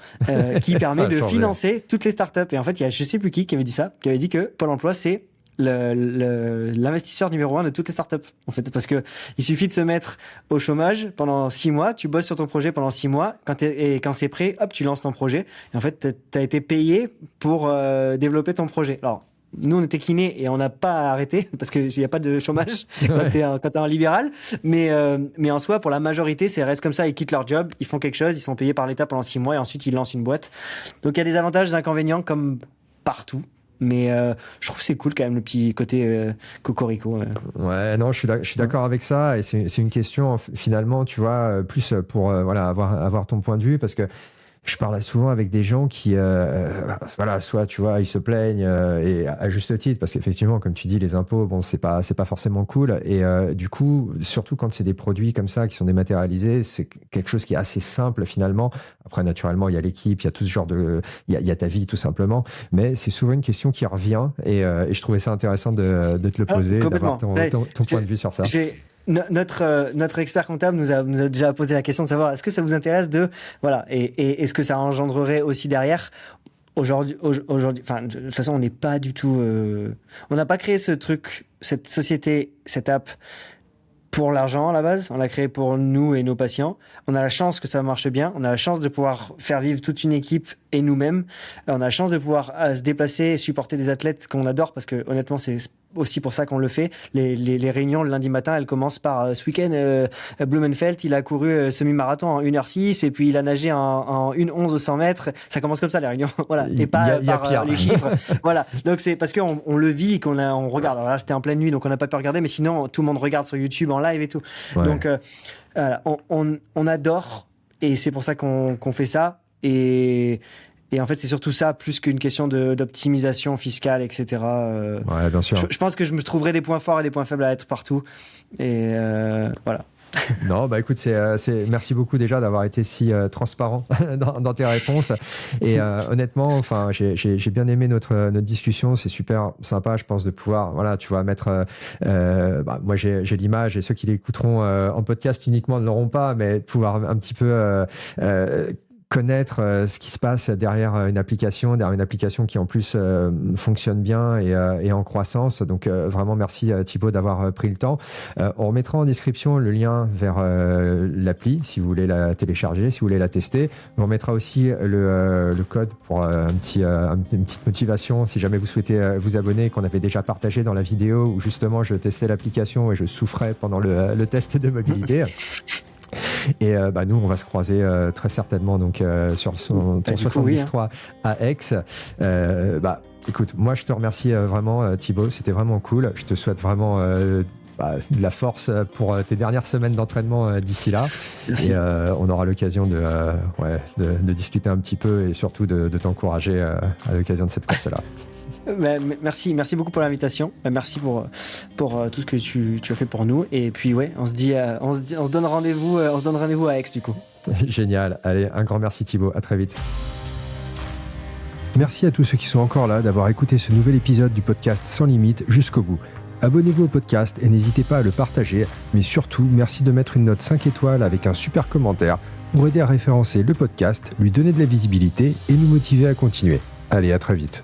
qui permet de financer toutes les startups. Et en fait, il y a je sais plus qui avait dit ça, qui avait dit que Pôle Emploi c'est l'investisseur numéro 1 de toutes les startups, en fait, parce que il suffit de se mettre au chômage pendant 6 mois, tu bosses sur ton projet pendant 6 mois, quand c'est prêt, hop, tu lances ton projet, et en fait, t'as été payé pour développer ton projet. Alors, nous, on était kinés et on n'a pas arrêté parce qu'il n'y a pas de chômage quand t'es en libéral. Mais en soi, pour la majorité, c'est reste comme ça. Ils quittent leur job, ils font quelque chose, ils sont payés par l'État pendant 6 mois et ensuite ils lancent une boîte. Donc il y a des avantages, des inconvénients comme partout. Mais je trouve que c'est cool quand même le petit côté cocorico. Ouais, non, je suis d'accord avec ça. Et c'est une question finalement, tu vois, plus pour avoir ton point de vue parce que je parle souvent avec des gens qui, soit, tu vois, ils se plaignent et à juste titre, parce qu'effectivement, comme tu dis, les impôts, bon, c'est pas forcément cool. Et du coup, surtout quand c'est des produits comme ça qui sont dématérialisés, c'est quelque chose qui est assez simple finalement. Après, naturellement, il y a l'équipe, il y a tout ce genre il y a ta vie tout simplement. Mais c'est souvent une question qui revient et je trouvais ça intéressant de te le poser, d'avoir ton point de vue sur ça. Notre expert comptable nous a déjà posé la question de savoir est-ce que ça vous intéresse et est-ce que ça engendrerait aussi derrière aujourd'hui, enfin de toute façon on n'est pas du tout, on n'a pas créé ce truc, cette société, cette app pour l'argent à la base, on l'a créé pour nous et nos patients. On a la chance que ça marche bien, on a la chance de pouvoir faire vivre toute une équipe et nous-mêmes. On a la chance de pouvoir se déplacer et supporter des athlètes qu'on adore parce que honnêtement c'est aussi pour ça qu'on le fait. Les réunions le lundi matin, elles commencent par ce week-end, Blumenfeld, il a couru semi-marathon en 1h06 et puis il a nagé en 1h11 au 100 mètres. Ça commence comme ça les réunions, voilà, et pas par les chiffres. Voilà, donc c'est parce qu'on le vit et on regarde. Alors là, c'était en pleine nuit, donc on n'a pas pu regarder, mais sinon tout le monde regarde sur YouTube en live et tout. Ouais. Donc on adore et c'est pour ça qu'on fait ça. Et en fait, c'est surtout ça, plus qu'une question d'optimisation fiscale, etc. Ouais, bien sûr. Je pense que je me trouverai des points forts et des points faibles à être partout. Et voilà. Non, bah écoute, merci beaucoup déjà d'avoir été si transparent dans tes réponses. Et honnêtement, enfin, j'ai bien aimé notre discussion. C'est super sympa, je pense, de pouvoir, voilà, tu vois, mettre. Moi, j'ai l'image et ceux qui l'écouteront en podcast uniquement ne l'auront pas, mais de pouvoir un petit peu connaître ce qui se passe derrière une application qui en plus fonctionne bien et en croissance. Donc vraiment merci Thibaut d'avoir pris le temps. On remettra en description le lien vers l'appli si vous voulez la télécharger, si vous voulez la tester. On remettra aussi le code pour une petite motivation si jamais vous souhaitez vous abonner, qu'on avait déjà partagé dans la vidéo où justement je testais l'application et je souffrais pendant le test de mobilité. Et nous, on va se croiser très certainement donc, sur ton 73 à Aix. Écoute, moi, je te remercie vraiment, Thibaut. C'était vraiment cool. Je te souhaite vraiment de la force pour tes dernières semaines d'entraînement d'ici là. Merci. Et on aura l'occasion de discuter un petit peu et surtout de t'encourager à l'occasion de cette course-là. Merci beaucoup pour l'invitation. Merci pour tout ce que tu as fait pour nous. Et puis on se donne rendez-vous à Aix du coup. Génial. Allez, un grand merci Thibaut. À très vite. Merci à tous ceux qui sont encore là d'avoir écouté ce nouvel épisode du podcast Sans Limite jusqu'au bout. Abonnez-vous au podcast et n'hésitez pas à le partager. Mais surtout, merci de mettre une note 5 étoiles avec un super commentaire pour aider à référencer le podcast, lui donner de la visibilité et nous motiver à continuer. Allez, à très vite.